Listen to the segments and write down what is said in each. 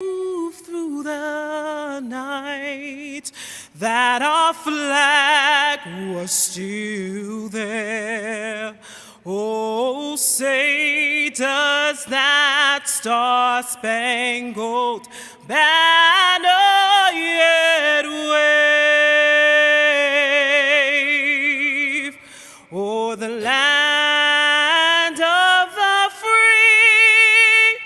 Move through the night, that our flag was still there. Oh, say does that star-spangled banner yet wave o'er the land of the free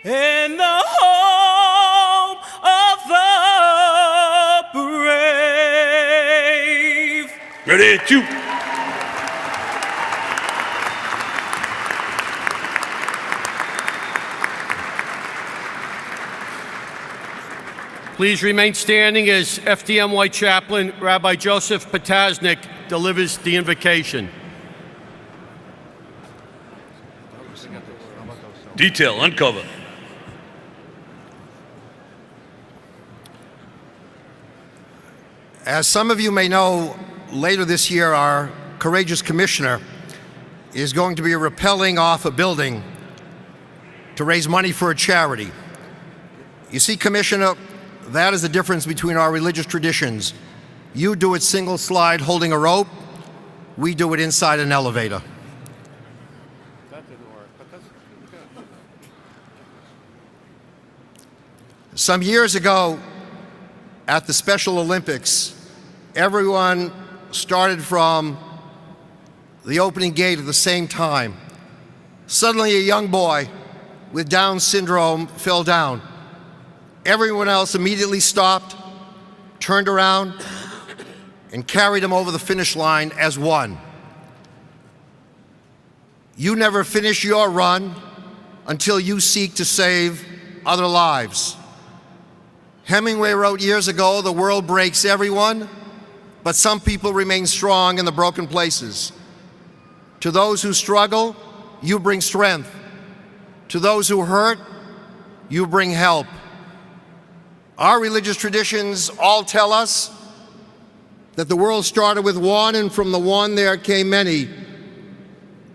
and the home of the brave. Ready, two. Please remain standing as FDNY Chaplain Rabbi Joseph Potasnik delivers the invocation. Detail, uncover. As some of you may know, later this year, our courageous commissioner is going to be rappelling off a building to raise money for a charity. You see, Commissioner, that is the difference between our religious traditions. You do it single slide holding a rope. We do it inside an elevator. That didn't work, but that's good. Some years ago, at the Special Olympics, everyone started from the opening gate at the same time. Suddenly, a young boy with Down syndrome fell down. Everyone else immediately stopped, turned around, and carried him over the finish line as one. You never finish your run until you seek to save other lives. Hemingway wrote years ago, "The world breaks everyone, but some people remain strong in the broken places." To those who struggle, you bring strength. To those who hurt, you bring help. Our religious traditions all tell us that the world started with one, and from the one there came many.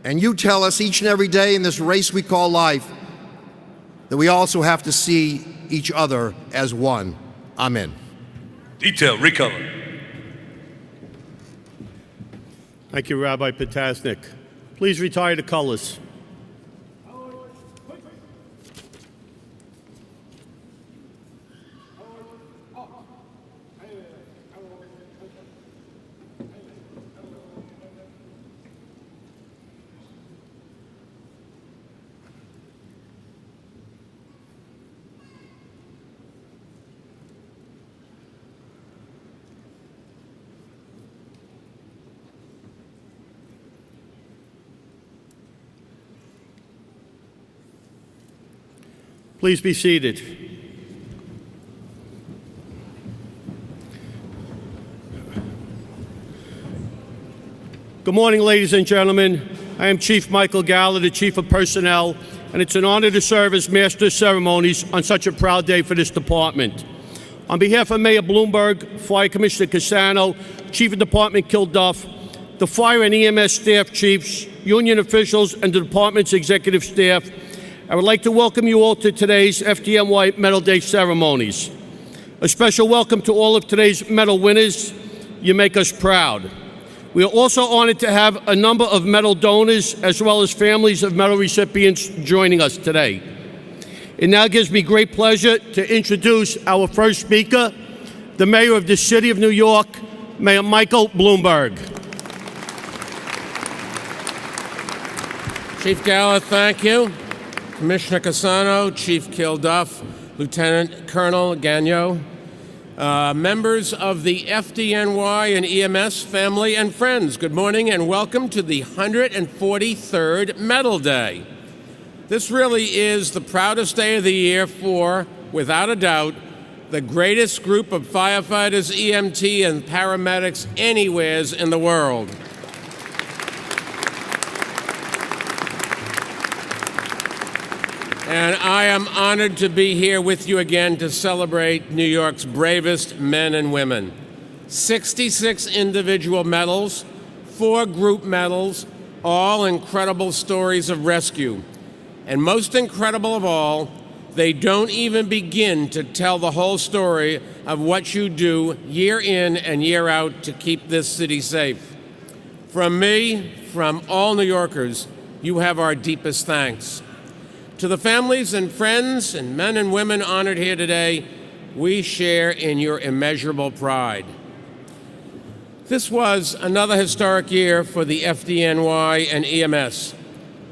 And you tell us each and every day in this race we call life that we also have to see each other as one. Amen. Detail, recover. Thank you, Rabbi Potasnik. Please retire to colors. Please be seated. Good morning, ladies and gentlemen. I am Chief Michael Galler, the Chief of Personnel, and it's an honor to serve as Master of Ceremonies on such a proud day for this department. On behalf of Mayor Bloomberg, Fire Commissioner Cassano, Chief of Department Kilduff, the Fire and EMS staff chiefs, union officials, and the department's executive staff, I would like to welcome you all to today's FDNY Medal Day ceremonies. A special welcome to all of today's medal winners. You make us proud. We are also honored to have a number of medal donors as well as families of medal recipients joining us today. It now gives me great pleasure to introduce our first speaker, the Mayor of the City of New York, Mayor Michael Bloomberg. Chief Galler, thank you. Commissioner Cassano, Chief Kilduff, Lieutenant Colonel Gagnon, members of the FDNY and EMS family and friends, good morning and welcome to the 143rd Medal Day. This really is the proudest day of the year for, without a doubt, the greatest group of firefighters, EMT, and paramedics anywheres in the world. And I am honored to be here with you again to celebrate New York's bravest men and women. 66 individual medals, 4 group medals, all incredible stories of rescue. And most incredible of all, They don't even begin to tell the whole story of what you do year in and year out to keep this city safe. From me, from all New Yorkers, you have our deepest thanks. To the families and friends and men and women honored here today, we share in your immeasurable pride. This was another historic year for the FDNY and EMS.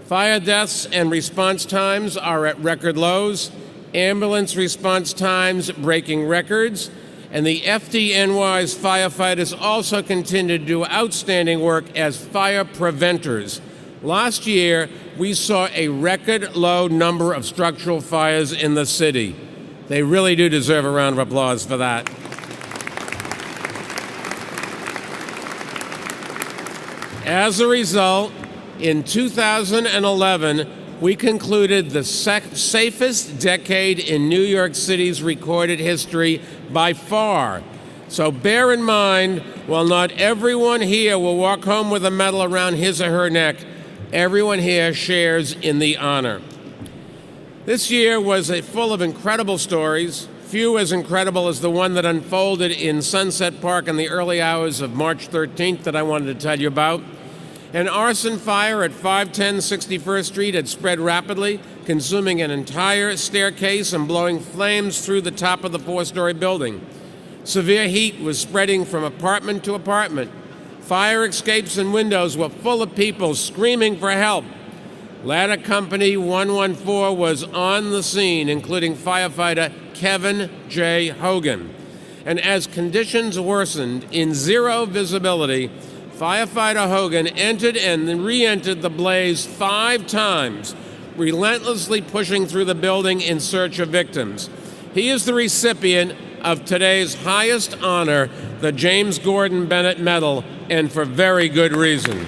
Fire deaths and response times are at record lows, ambulance response times breaking records, and the FDNY's firefighters also continue to do outstanding work as fire preventers. Last year, we saw a record low number of structural fires in the city. They really do deserve a round of applause for that. As a result, in 2011, we concluded the safest decade in New York City's recorded history by far. So bear in mind, while not everyone here will walk home with a medal around his or her neck, everyone here shares in the honor. This year was full of incredible stories, few as incredible as the one that unfolded in Sunset Park in the early hours of March 13th that I wanted to tell you about. An arson fire at 510 61st Street had spread rapidly, consuming an entire staircase and blowing flames through the top of the four-story building. Severe heat was spreading from apartment to apartment. Fire escapes and windows were full of people screaming for help. Ladder Company 114 was on the scene, including firefighter Kevin J. Hogan. And as conditions worsened in zero visibility, firefighter Hogan entered and then re-entered the blaze 5 times, relentlessly pushing through the building in search of victims. He is the recipient of today's highest honor, the James Gordon Bennett Medal, and for very good reason.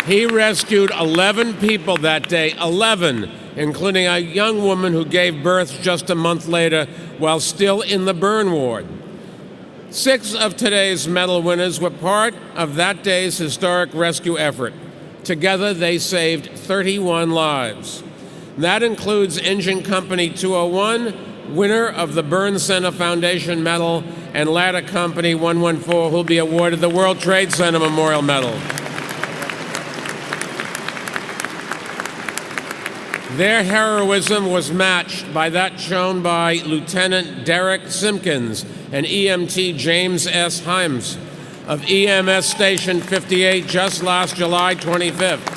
He rescued 11 people that day, 11, including a young woman who gave birth just a month later while still in the burn ward. 6 of today's medal winners were part of that day's historic rescue effort. Together, they saved 31 lives. That includes Engine Company 201, winner of the Burn Center Foundation Medal, and Ladder Company 114, who'll be awarded the World Trade Center Memorial Medal. Their heroism was matched by that shown by Lieutenant Derek Simpkins and EMT James S. Himes of EMS Station 58 just last July 25th.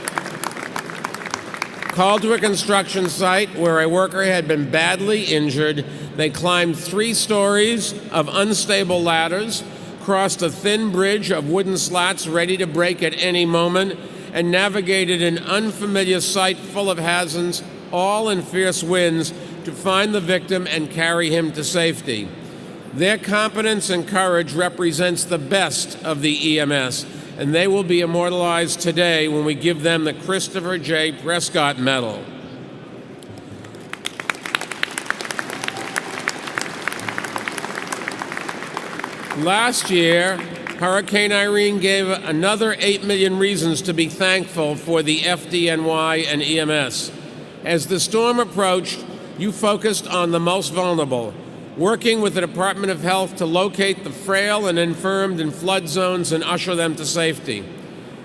Called to a construction site where a worker had been badly injured, they climbed 3 stories of unstable ladders, crossed a thin bridge of wooden slats ready to break at any moment, and navigated an unfamiliar site full of hazards, all in fierce winds, to find the victim and carry him to safety. Their competence and courage represents the best of the EMS, and they will be immortalized today when we give them the Christopher J. Prescott Medal. Last year, Hurricane Irene gave another 8 million reasons to be thankful for the FDNY and EMS. As the storm approached, you focused on the most vulnerable, working with the Department of Health to locate the frail and infirmed in flood zones and usher them to safety.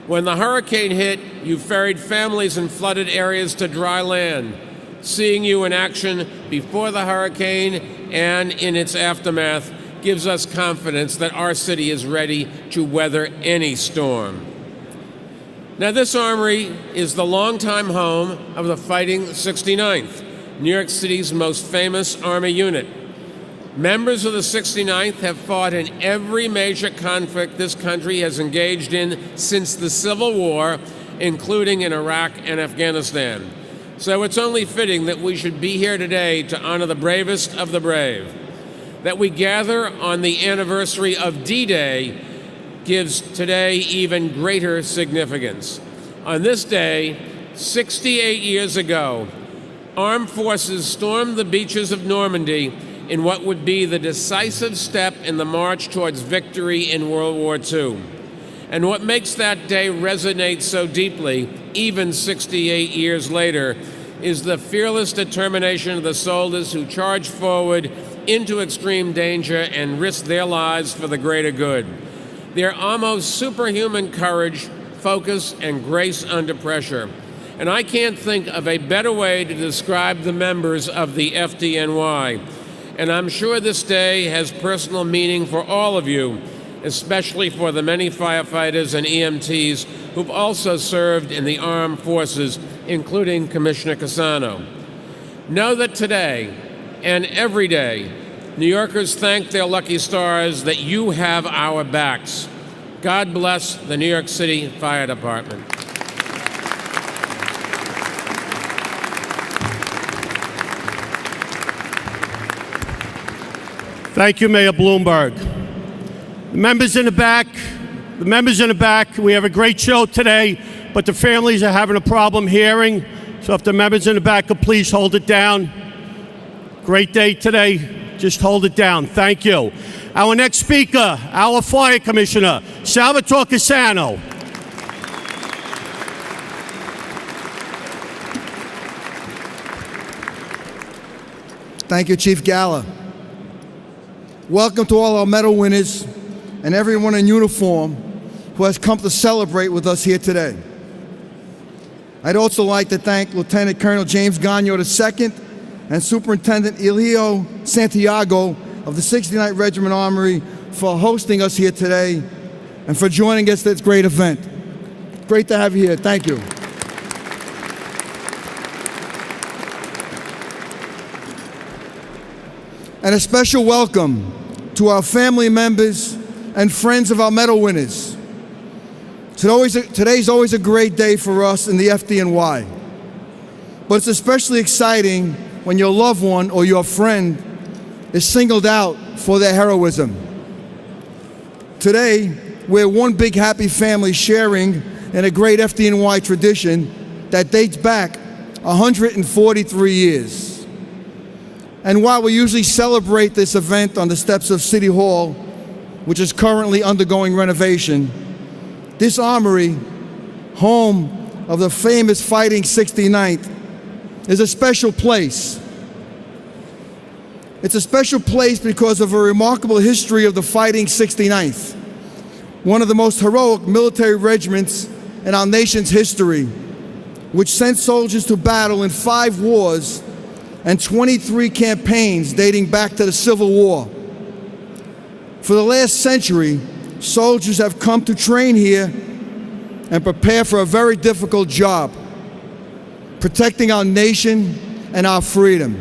When the hurricane hit, you ferried families in flooded areas to dry land. Seeing you in action before the hurricane and in its aftermath gives us confidence that our city is ready to weather any storm. Now, this Armory is the longtime home of the Fighting 69th, New York City's most famous Army unit. Members of the 69th have fought in every major conflict this country has engaged in since the Civil War, including in Iraq and Afghanistan. So it's only fitting that we should be here today to honor the bravest of the brave. That we gather on the anniversary of D-Day gives today even greater significance. On this day, 68 years ago, armed forces stormed the beaches of Normandy in what would be the decisive step in the march towards victory in World War II. And what makes that day resonate so deeply, even 68 years later, is the fearless determination of the soldiers who charged forward into extreme danger and risked their lives for the greater good. Their almost superhuman courage, focus, and grace under pressure. And I can't think of a better way to describe the members of the FDNY. And I'm sure this day has personal meaning for all of you, especially for the many firefighters and EMTs who've also served in the armed forces, including Commissioner Cassano. Know that today and every day, New Yorkers thank their lucky stars that you have our backs. God bless the New York City Fire Department. Thank you, Mayor Bloomberg. The members in the back, we have a great show today, but the families are having a problem hearing. So if the members in the back could please hold it down. Great day today. Just hold it down. Thank you. Our next speaker, our Fire Commissioner, Salvatore Cassano. Thank you, Chief Galla. Welcome to all our medal winners and everyone in uniform who has come to celebrate with us here today. I'd also like to thank Lieutenant Colonel James Gagno II and Superintendent Elio Santiago of the 69th Regiment Armory for hosting us here today and for joining us at this great event. Great to have you here. Thank you. And a special welcome to our family members and friends of our medal winners. Today's always a great day for us in the FDNY, but it's especially exciting when your loved one or your friend is singled out for their heroism. Today, we're one big happy family sharing in a great FDNY tradition that dates back 143 years. And while we usually celebrate this event on the steps of City Hall, which is currently undergoing renovation, this armory, home of the famous Fighting 69th, is a special place. It's a special place because of a remarkable history of the Fighting 69th, one of the most heroic military regiments in our nation's history, which sent soldiers to battle in 5 wars and 23 campaigns dating back to the Civil War. For the last century, soldiers have come to train here and prepare for a very difficult job, protecting our nation and our freedom.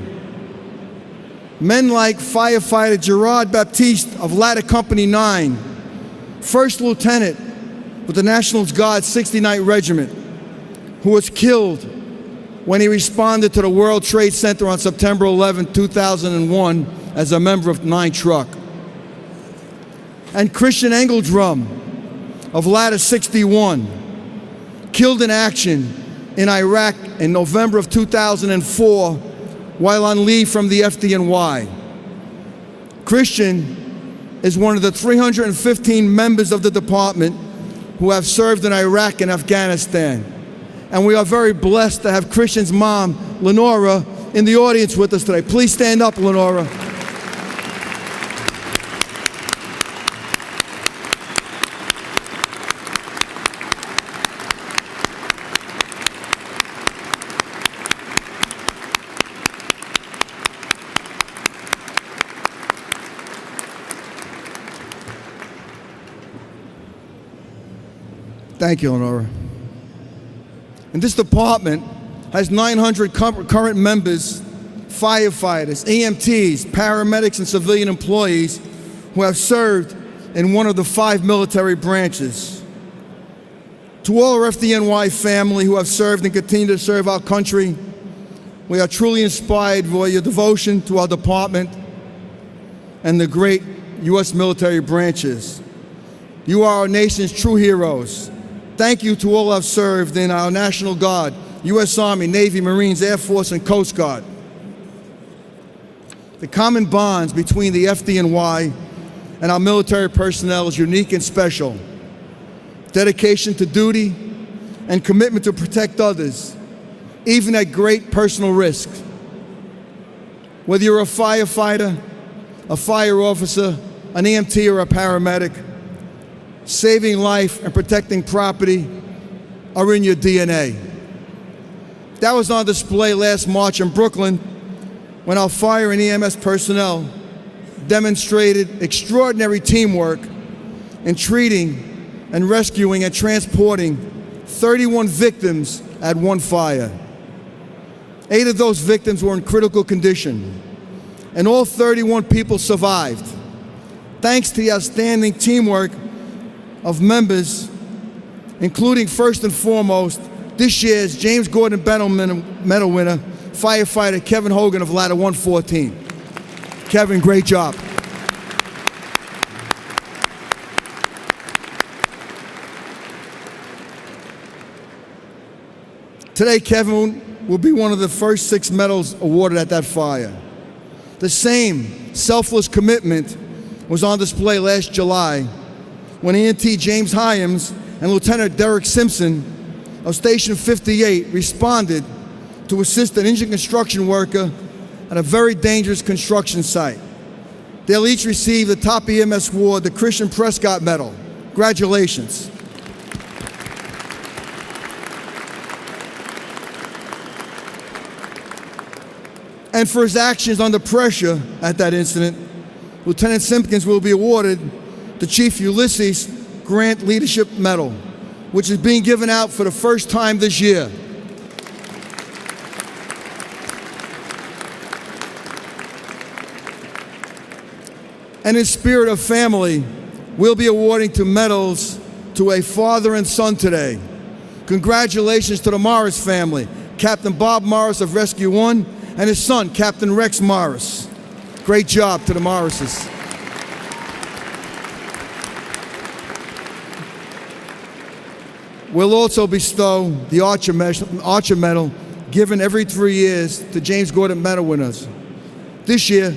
Men like firefighter Gerard Baptiste of Ladder Company 9, First Lieutenant with the National Guard 69th Regiment, who was killed when he responded to the World Trade Center on September 11, 2001 as a member of 9 Truck. And Christian Engeldrum of Ladder 61, killed in action in Iraq in November of 2004 while on leave from the FDNY. Christian is one of the 315 members of the department who have served in Iraq and Afghanistan. And we are very blessed to have Christian's mom, Lenora, in the audience with us today. Please stand up, Lenora. Thank you, Lenora. And this department has 900 current members, firefighters, EMTs, paramedics, and civilian employees who have served in one of the 5 military branches. To all our FDNY family who have served and continue to serve our country, we are truly inspired by your devotion to our department and the great U.S. military branches. You are our nation's true heroes. Thank you to all who have served in our National Guard, U.S. Army, Navy, Marines, Air Force, and Coast Guard. The common bonds between the FDNY and our military personnel is unique and special. dedication to duty, and commitment to protect others, even at great personal risk. Whether you're a firefighter, a fire officer, an EMT, or a paramedic, saving life and protecting property are in your DNA. That was on display last March in Brooklyn when our fire and EMS personnel demonstrated extraordinary teamwork in treating and rescuing and transporting 31 victims at one fire. 8 of those victims were in critical condition, and all 31 people survived, thanks to the outstanding teamwork of members, including first and foremost this year's James Gordon Medal winner, firefighter Kevin Hogan of Ladder 114. Kevin, great job. Today, Kevin will be one of the first 6 medals awarded at that fire. The same selfless commitment was on display last July when EMT James Hyams and Lieutenant Derek Simpson of Station 58 responded to assist an injured construction worker at a very dangerous construction site. They'll each receive the top EMS award, the Christian Prescott Medal. Congratulations. And for his actions under pressure at that incident, Lieutenant Simpkins will be awarded the Chief Ulysses Grant Leadership Medal, which is being given out for the first time this year. And in spirit of family, we'll be awarding 2 medals to a father and son today. Congratulations to the Morris family, Captain Bob Morris of Rescue 1 and his son, Captain Rex Morris. Great job to the Morrises. We'll also bestow the Archer Medal, given every 3 years to James Gordon Medal winners. This year,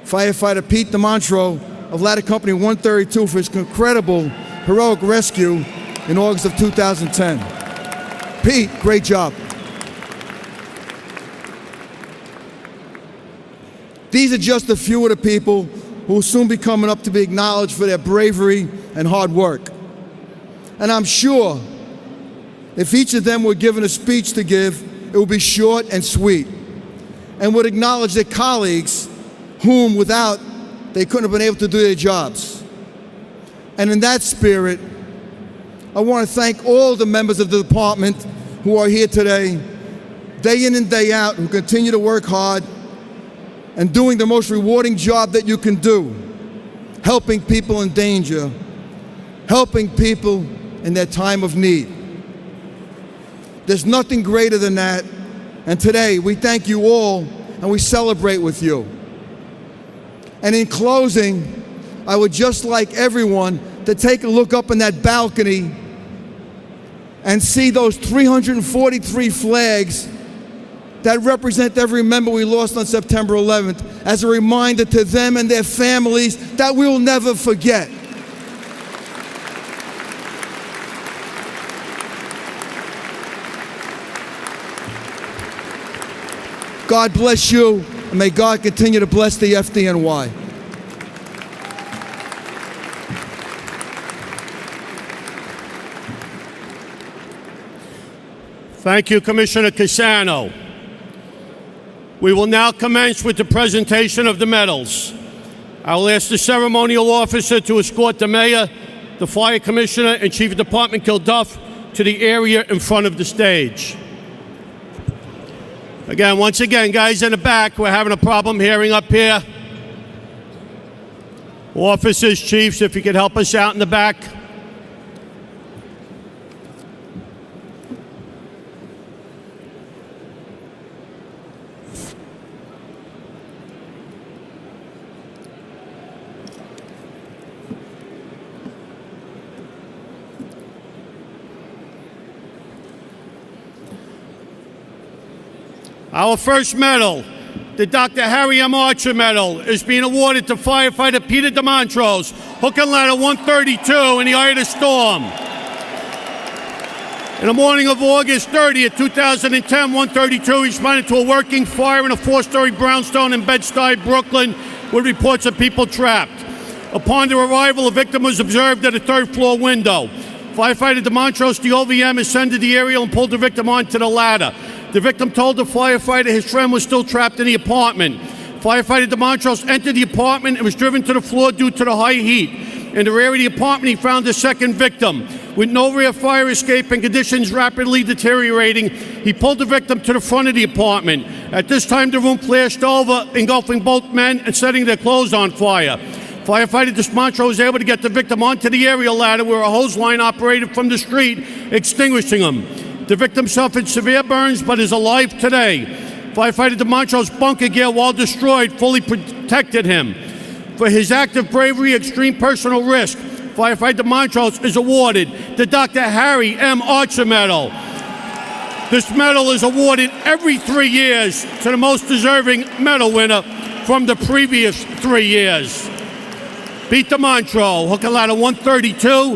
firefighter Pete DeMontro of Ladder Company 132 for his incredible heroic rescue in August of 2010. Pete, great job. These are just a few of the people who will soon be coming up to be acknowledged for their bravery and hard work. And I'm sure if each of them were given a speech to give, it would be short and sweet, and would acknowledge their colleagues whom without they couldn't have been able to do their jobs. And in that spirit, I want to thank all the members of the department who are here today, day in and day out, who continue to work hard and doing the most rewarding job that you can do, helping people in danger, helping people in their time of need. There's nothing greater than that, and today we thank you all and we celebrate with you. And in closing, I would just like everyone to take a look up in that balcony and see those 343 flags that represent every member we lost on September 11th as a reminder to them and their families that we will never forget. God bless you, and may God continue to bless the FDNY. Thank you, Commissioner Cassano. We will now commence with the presentation of the medals. I will ask the ceremonial officer to escort the mayor, the fire commissioner, and chief of department Kilduff to the area in front of the stage. Again, once again, guys in the back, we're having a problem hearing up here. Officers, chiefs, if you could help us out in the back. Our first medal, The Dr. Harry M. Archer Medal is being awarded to firefighter Peter DeMontrose, hook and ladder 132 in the eye of the storm. In the morning of August 30th, 2010, 132 responded to a working fire in a 4-story brownstone in Bed-Stuy, Brooklyn, with reports of people trapped. Upon their arrival, a victim was observed at a 3rd-floor window. Firefighter DeMontrose, the OVM, ascended the aerial and pulled the victim onto the ladder. The victim told the firefighter his friend was still trapped in the apartment. Firefighter DeMontrose entered the apartment and was driven to the floor due to the high heat. In the rear of the apartment, he found a second victim. With no rear fire escape and conditions rapidly deteriorating, he pulled the victim to the front of the apartment. At this time, the room flashed over, engulfing both men and setting their clothes on fire. Firefighter DeMontrose was able to get the victim onto the aerial ladder where a hose line operated from the street, extinguishing him. The victim suffered severe burns but is alive today. Firefighter DeMontrose's bunker gear, while destroyed, fully protected him. For his act of bravery, extreme personal risk, Firefighter DeMontrose is awarded the Dr. Harry M. Archer Medal. This medal is awarded every 3 years to the most deserving medal winner from the previous 3 years. Pete DeMontrose, hook and ladder 132,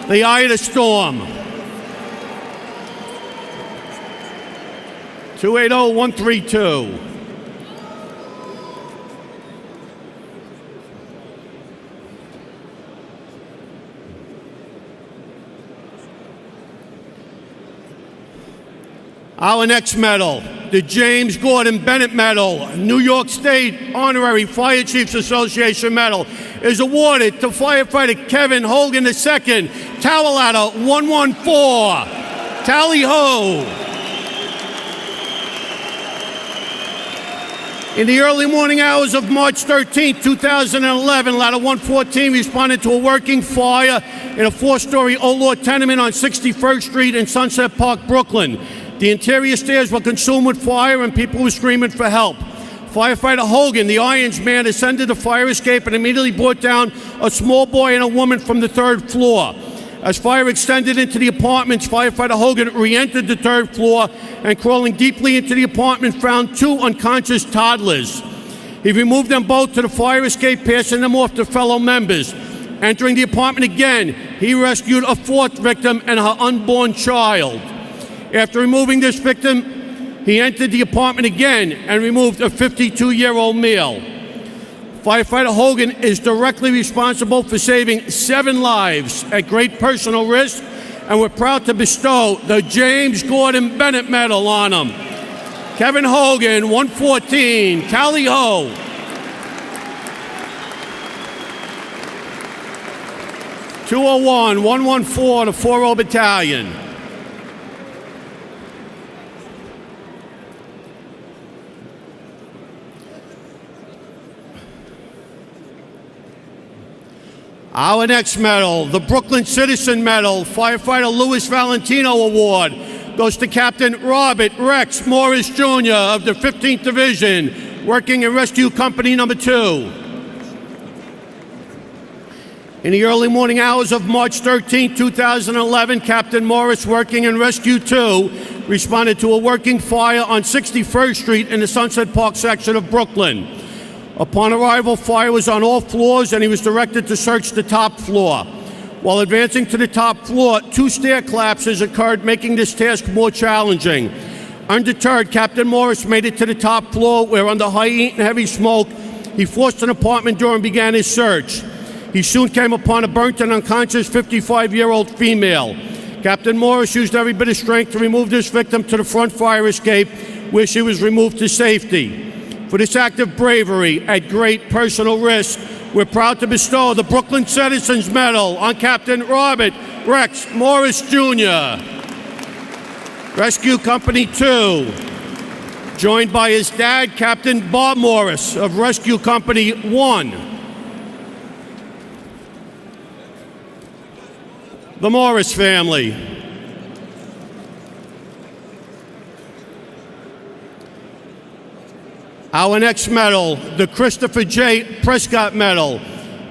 the eye of the storm. 280-132. Our next medal, the James Gordon Bennett Medal, New York State Honorary Fire Chiefs Association Medal, is awarded to firefighter Kevin Hogan II, tower ladder 114. Tally ho! In the early morning hours of March 13, 2011, ladder 114 responded to a working fire in a 4-story O'Lord tenement on 61st Street in Sunset Park, Brooklyn. The interior stairs were consumed with fire and people were screaming for help. Firefighter Hogan, the Irons man, ascended the fire escape and immediately brought down a small boy and a woman from the 3rd floor. As fire extended into the apartments, Firefighter Hogan re-entered the 3rd floor and, crawling deeply into the apartment, found 2 unconscious toddlers. He removed them both to the fire escape, passing them off to fellow members. Entering the apartment again, he rescued a 4th victim and her unborn child. After removing this victim, he entered the apartment again and removed a 52-year-old male. Firefighter Hogan is directly responsible for saving 7 lives at great personal risk, and we're proud to bestow the James Gordon Bennett Medal on him. Kevin Hogan, 114, tally ho. (201) 114 to 4-0 Battalion. Our next medal, the Brooklyn Citizen Medal, Firefighter Louis Valentino Award, goes to Captain Robert Rex Morris Jr. of the 15th Division, working in Rescue Company Number 2. In the early morning hours of March 13, 2011, Captain Morris, working in Rescue 2, responded to a working fire on 61st Street in the Sunset Park section of Brooklyn. Upon arrival, fire was on all floors and he was directed to search the top floor. While advancing to the top floor, 2 stair collapses occurred, making this task more challenging. Undeterred, Captain Morris made it to the top floor where, under high heat and heavy smoke, he forced an apartment door and began his search. He soon came upon a burnt and unconscious 55-year-old female. Captain Morris used every bit of strength to remove this victim to the front fire escape, where she was removed to safety. For this act of bravery at great personal risk, we're proud to bestow the Brooklyn Citizens Medal on Captain Robert Rex Morris Jr. Rescue Company 2, joined by his dad, Captain Bob Morris of Rescue Company 1. The Morris family. Our next medal, the Christopher J. Prescott Medal,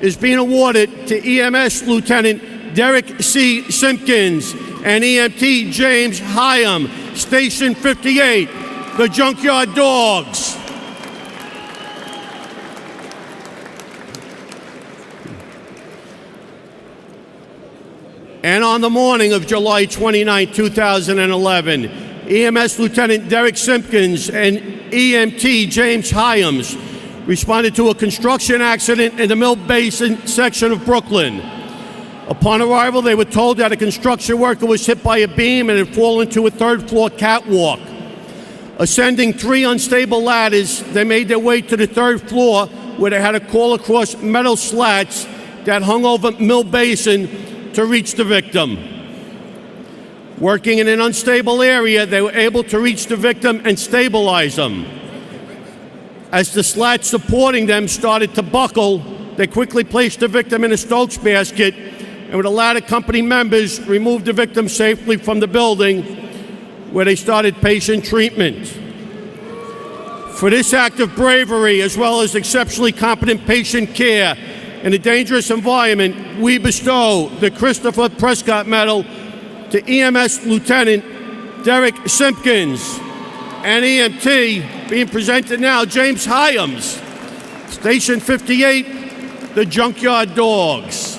is being awarded to EMS Lieutenant Derek C. Simpkins and EMT James Hyam, Station 58, the Junkyard Dogs. And on the morning of July 29, 2011, EMS Lieutenant Derek Simpkins and EMT James Hyams responded to a construction accident in the Mill Basin section of Brooklyn. Upon arrival, they were told that a construction worker was hit by a beam and had fallen to a third-floor catwalk. Ascending 3 unstable ladders, they made their way to the 3rd floor, where they had to crawl across metal slats that hung over Mill Basin to reach the victim. Working in an unstable area, they were able to reach the victim and stabilize them. As the slats supporting them started to buckle, they quickly placed the victim in a Stokes basket, and with the ladder company members, removed the victim safely from the building, where they started patient treatment. For this act of bravery, as well as exceptionally competent patient care in a dangerous environment, we bestow the Christopher Prescott Medal to EMS Lieutenant Derek Simpkins and EMT, being presented now, James Hyams, Station 58, the Junkyard Dogs.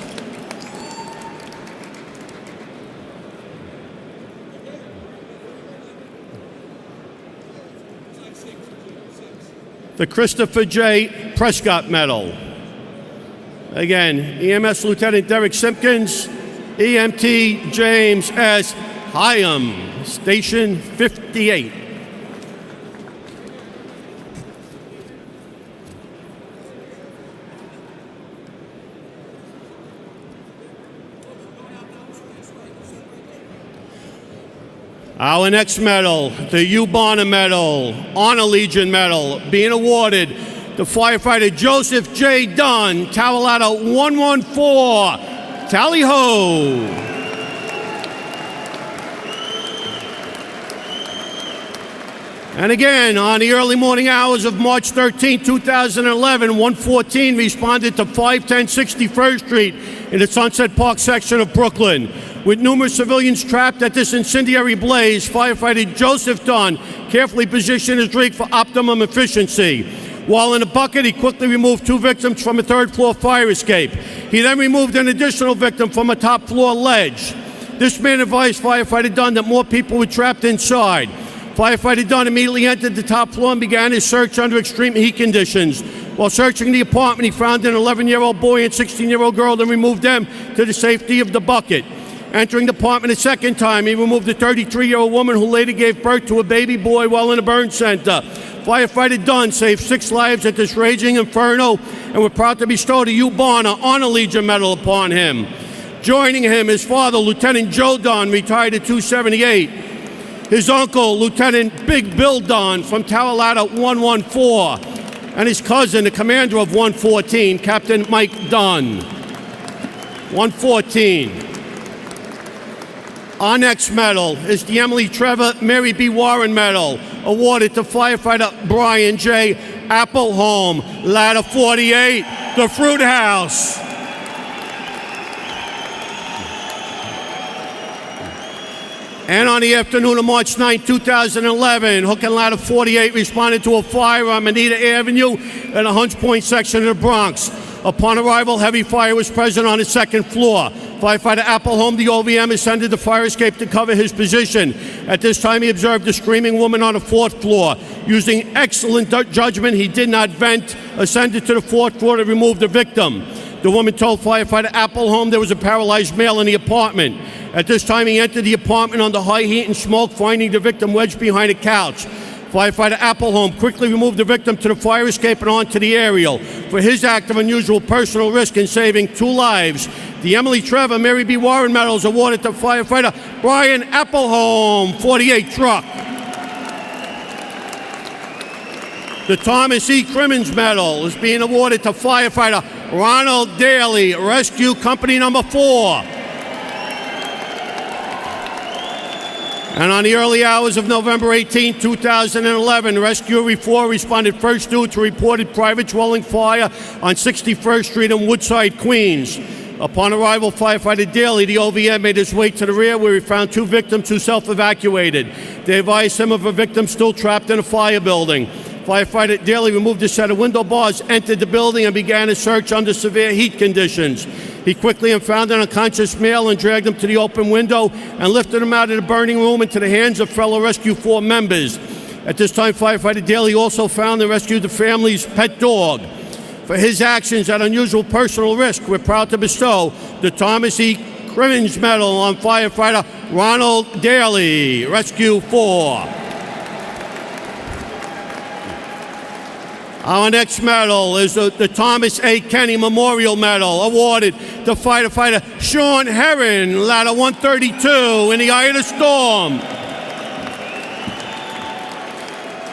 The Christopher J. Prescott Medal. Again, EMS Lieutenant Derek Simpkins, EMT James S. Hyams, Station 58. Our next medal, the U. Bonner Medal, Honor Legion Medal, being awarded to firefighter Joseph J. Dunn, Tower Ladder 114, Tally Ho. And again, on the early morning hours of March 13, 2011, 114 responded to 510 61st Street in the Sunset Park section of Brooklyn. With numerous civilians trapped at this incendiary blaze, firefighter Joseph Dunn carefully positioned his rig for optimum efficiency. While in a bucket, he quickly removed 2 victims from a 3rd-floor fire escape. He then removed an additional victim from a top-floor ledge. This man advised firefighter Dunn that more people were trapped inside. Firefighter Dunn immediately entered the top floor and began his search under extreme heat conditions. While searching the apartment, he found an 11-year-old boy and 16-year-old girl and removed them to the safety of the bucket. Entering the apartment a second time, he removed a 33-year-old woman who later gave birth to a baby boy while in a burn center. Firefighter Dunn saved 6 lives at this raging inferno, and we're proud to bestow the U. Bonner Honor Legion Medal upon him. Joining him, his father, Lieutenant Joe Dunn, retired at 278. His uncle, Lieutenant Big Bill Dunn from Tower Ladder 114. And his cousin, the commander of 114, Captain Mike Dunn. 114. Our next medal is the Emily Trevor Mary B. Warren Medal, awarded to firefighter Brian J. Appleholm, Ladder 48, the Fruit House. And on the afternoon of March 9, 2011, Hook and Ladder 48 responded to a fire on Moneta Avenue in the Hunts Point section of the Bronx. Upon arrival, heavy fire was present on the 2nd floor. Firefighter Appleholm, the OVM, ascended the fire escape to cover his position. At this time, he observed a screaming woman on the 4th floor. Using excellent judgment, he did not vent, ascended to the 4th floor to remove the victim. The woman told firefighter Appleholm there was a paralyzed male in the apartment. At this time, he entered the apartment under high heat and smoke, finding the victim wedged behind a couch. Firefighter Appleholm quickly removed the victim to the fire escape and onto the aerial. For his act of unusual personal risk in saving 2 lives, the Emily Trevor Mary B. Warren Medal is awarded to firefighter Brian Appleholm, 48 truck. The Thomas E. Crimmins Medal is being awarded to firefighter Ronald Daly, Rescue Company Number 4. And on the early hours of November 18, 2011, Rescue 4 responded first due to reported private dwelling fire on 61st Street in Woodside, Queens. Upon arrival, firefighter Daly, the OVM, made his way to the rear where he found 2 victims who self-evacuated. They advised him of a victim still trapped in a fire building. Firefighter Daly removed a set of window bars, entered the building, and began a search under severe heat conditions. He quickly found an unconscious male and dragged him to the open window and lifted him out of the burning room into the hands of fellow Rescue 4 members. At this time, firefighter Daly also found and rescued the family's pet dog. For his actions at unusual personal risk, we're proud to bestow the Thomas E. Crimmins Medal on firefighter Ronald Daly, Rescue 4. Our next medal is the Thomas A. Kenny Memorial Medal, awarded to firefighter Sean Herron, ladder 132, in the eye of the storm.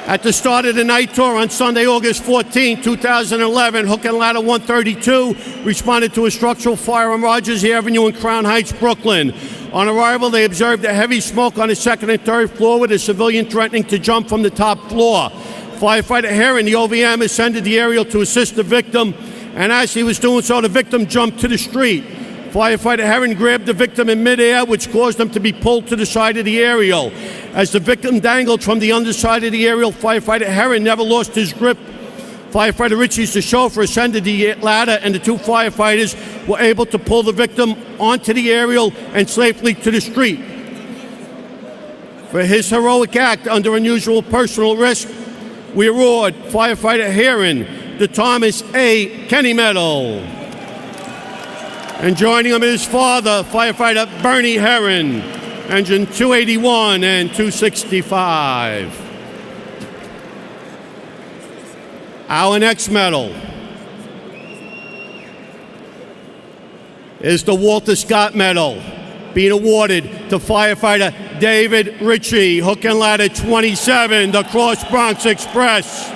At the start of the night tour on Sunday, August 14, 2011, Hook and Ladder 132 responded to a structural fire on Rogers Avenue in Crown Heights, Brooklyn. On arrival, they observed a heavy smoke on the second and third floor with a civilian threatening to jump from the top floor. Firefighter Herron, the OVM, ascended the aerial to assist the victim, and as he was doing so, the victim jumped to the street. Firefighter Herron grabbed the victim in midair, which caused him to be pulled to the side of the aerial. As the victim dangled from the underside of the aerial, firefighter Herron never lost his grip. Firefighter Ritchie's the chauffeur ascended the ladder, and the two firefighters were able to pull the victim onto the aerial and safely to the street. For his heroic act under unusual personal risk, we award firefighter Herron the Thomas A. Kenny Medal. And joining him is his father, firefighter Bernie Herron, engine 281 and 265. Our next medal is the Walter Scott Medal, being awarded to firefighter David Ritchie, Hook and Ladder 27, the Cross Bronx Express.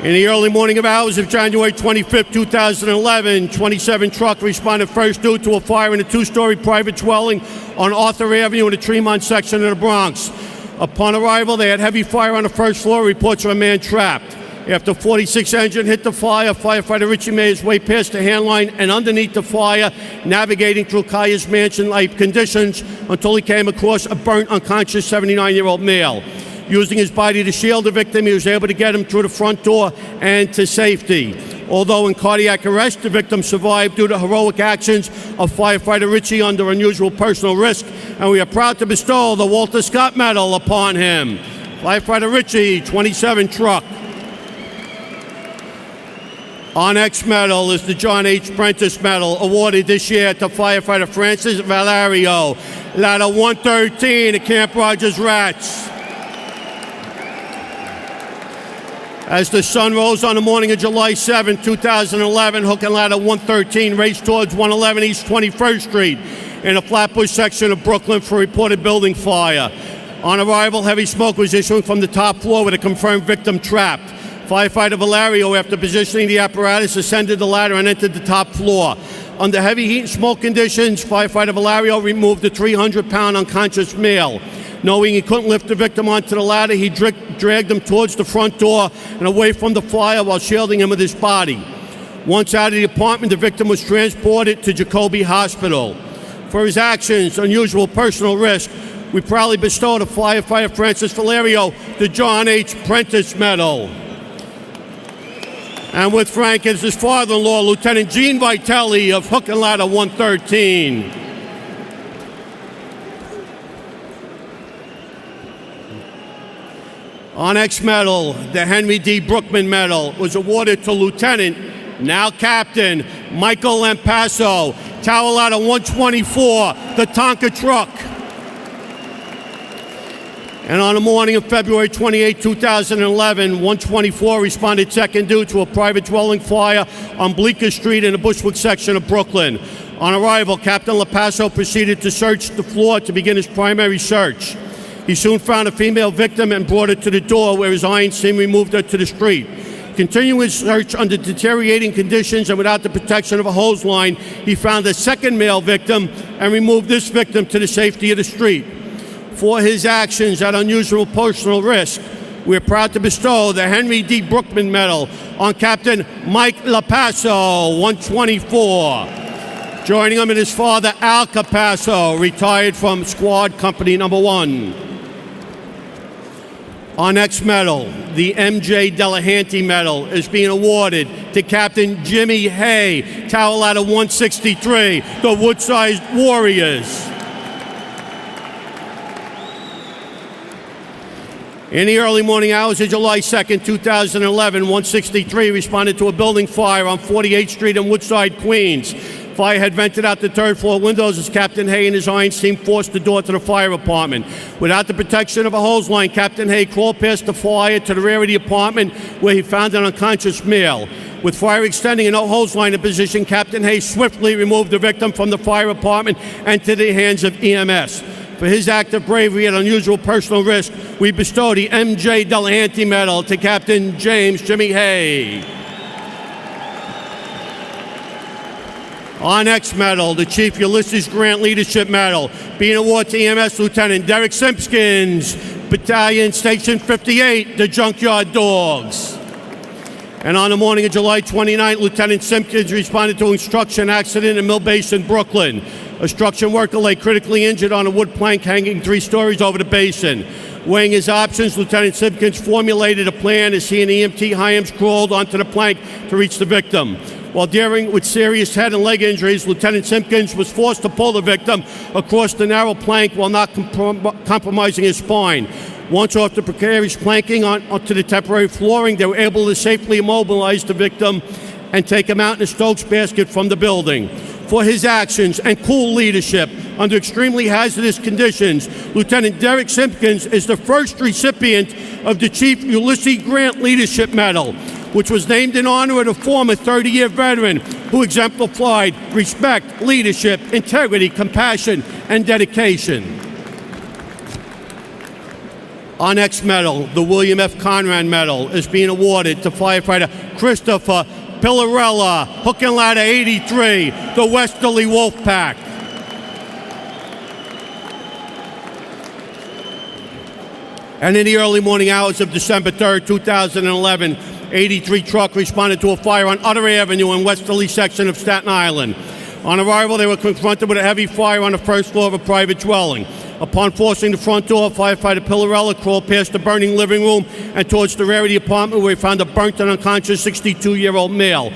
In the early morning of hours of January 25, 2011, 27 truck responded first due to a fire in a two-story private dwelling on Arthur Avenue in the Tremont section of the Bronx. Upon arrival, they had heavy fire on the first floor, reports of a man trapped. After 46 engine hit the fire, firefighter Ritchie made his way past the handline and underneath the fire, navigating through Kaya's mansion-like conditions until he came across a burnt, unconscious 79-year-old male. Using his body to shield the victim, he was able to get him through the front door and to safety. Although in cardiac arrest, the victim survived due to heroic actions of firefighter Ritchie under unusual personal risk, and we are proud to bestow the Walter Scott Medal upon him. Firefighter Ritchie, 27 truck. Our next medal is the John H. Prentice Medal, awarded this year to firefighter Francis Valerio, ladder 113 at Camp Rogers Rats. As the sun rose on the morning of July 7, 2011, Hook and Ladder 113 raced towards 111 East 21st Street in the Flatbush section of Brooklyn for a reported building fire. On arrival, heavy smoke was issuing from the top floor with a confirmed victim trapped. Firefighter Valerio, after positioning the apparatus, ascended the ladder and entered the top floor. Under heavy heat and smoke conditions, firefighter Valerio removed the 300-pound unconscious male. Knowing he couldn't lift the victim onto the ladder, he dragged him towards the front door and away from the fire while shielding him with his body. Once out of the apartment, the victim was transported to Jacoby Hospital. For his actions, unusual personal risk, we proudly bestow to firefighter Francis Valerio the John H. Prentice Medal. And with Frank is his father-in-law, Lieutenant Gene Vitelli of Hook and Ladder 113. Our next medal, the Henry D. Brookman Medal, was awarded to Lieutenant, now Captain, Michael Lampasso, Tower Ladder 124, the Tonka truck. And on the morning of February 28, 2011, 124 responded second due to a private dwelling fire on Bleecker Street in the Bushwick section of Brooklyn. On arrival, Captain Lampasso proceeded to search the floor to begin his primary search. He soon found a female victim and brought her to the door, where his iron team removed her to the street. Continuing his search under deteriorating conditions and without the protection of a hose line, he found a second male victim and removed this victim to the safety of the street. For his actions at unusual personal risk, we are proud to bestow the Henry D. Brookman Medal on Captain Mike Lapasso, 124. Joining him is his father, Al Capasso, retired from Squad Company Number 1. Our next medal, the M.J. Delahanty Medal, is being awarded to Captain Jimmy Hay, Tower Ladder 163, the Woodside Warriors. In the early morning hours of July 2nd, 2011, 163 responded to a building fire on 48th Street in Woodside, Queens. Fire had vented out the third floor windows as Captain Hay and his Irons team forced the door to the fire apartment. Without the protection of a hose line, Captain Hay crawled past the fire to the rear of the apartment where he found an unconscious male. With fire extending and no hose line in position, Captain Hay swiftly removed the victim from the fire apartment and to the hands of EMS. For his act of bravery at unusual personal risk, we bestow the M.J. Delahanty Medal to Captain James Jimmy Hay. Our next medal, the Chief Ulysses Grant Leadership Medal, being awarded to EMS Lieutenant Derek Simpkins, Battalion Station 58, the Junkyard Dogs. And on the morning of July 29th, Lieutenant Simpkins responded to an construction accident in Mill Basin, Brooklyn. A construction worker lay critically injured on a wood plank hanging 3 stories over the basin. Weighing his options, Lieutenant Simpkins formulated a plan as he and EMT Hyams crawled onto the plank to reach the victim. While dealing with serious head and leg injuries, Lieutenant Simpkins was forced to pull the victim across the narrow plank while not compromising his spine. Once off the precarious planking onto the temporary flooring, they were able to safely immobilize the victim and take him out in a Stokes basket from the building. For his actions and cool leadership under extremely hazardous conditions, Lieutenant Derek Simpkins is the first recipient of the Chief Ulysses Grant Leadership Medal, which was named in honor of a former 30-year veteran who exemplified respect, leadership, integrity, compassion, and dedication. Our next medal, the William F. Conrad Medal, is being awarded to firefighter Christopher Pillarella, Hook and Ladder 83, the Westerly Wolfpack. And in the early morning hours of December 3rd, 2011, 83 truck responded to a fire on Utter Avenue in Westerly section of Staten Island. On arrival, they were confronted with a heavy fire on the first floor of a private dwelling. Upon forcing the front door, firefighter Pillarella crawled past the burning living room and towards the rear of the apartment where he found a burnt and unconscious 62-year-old male.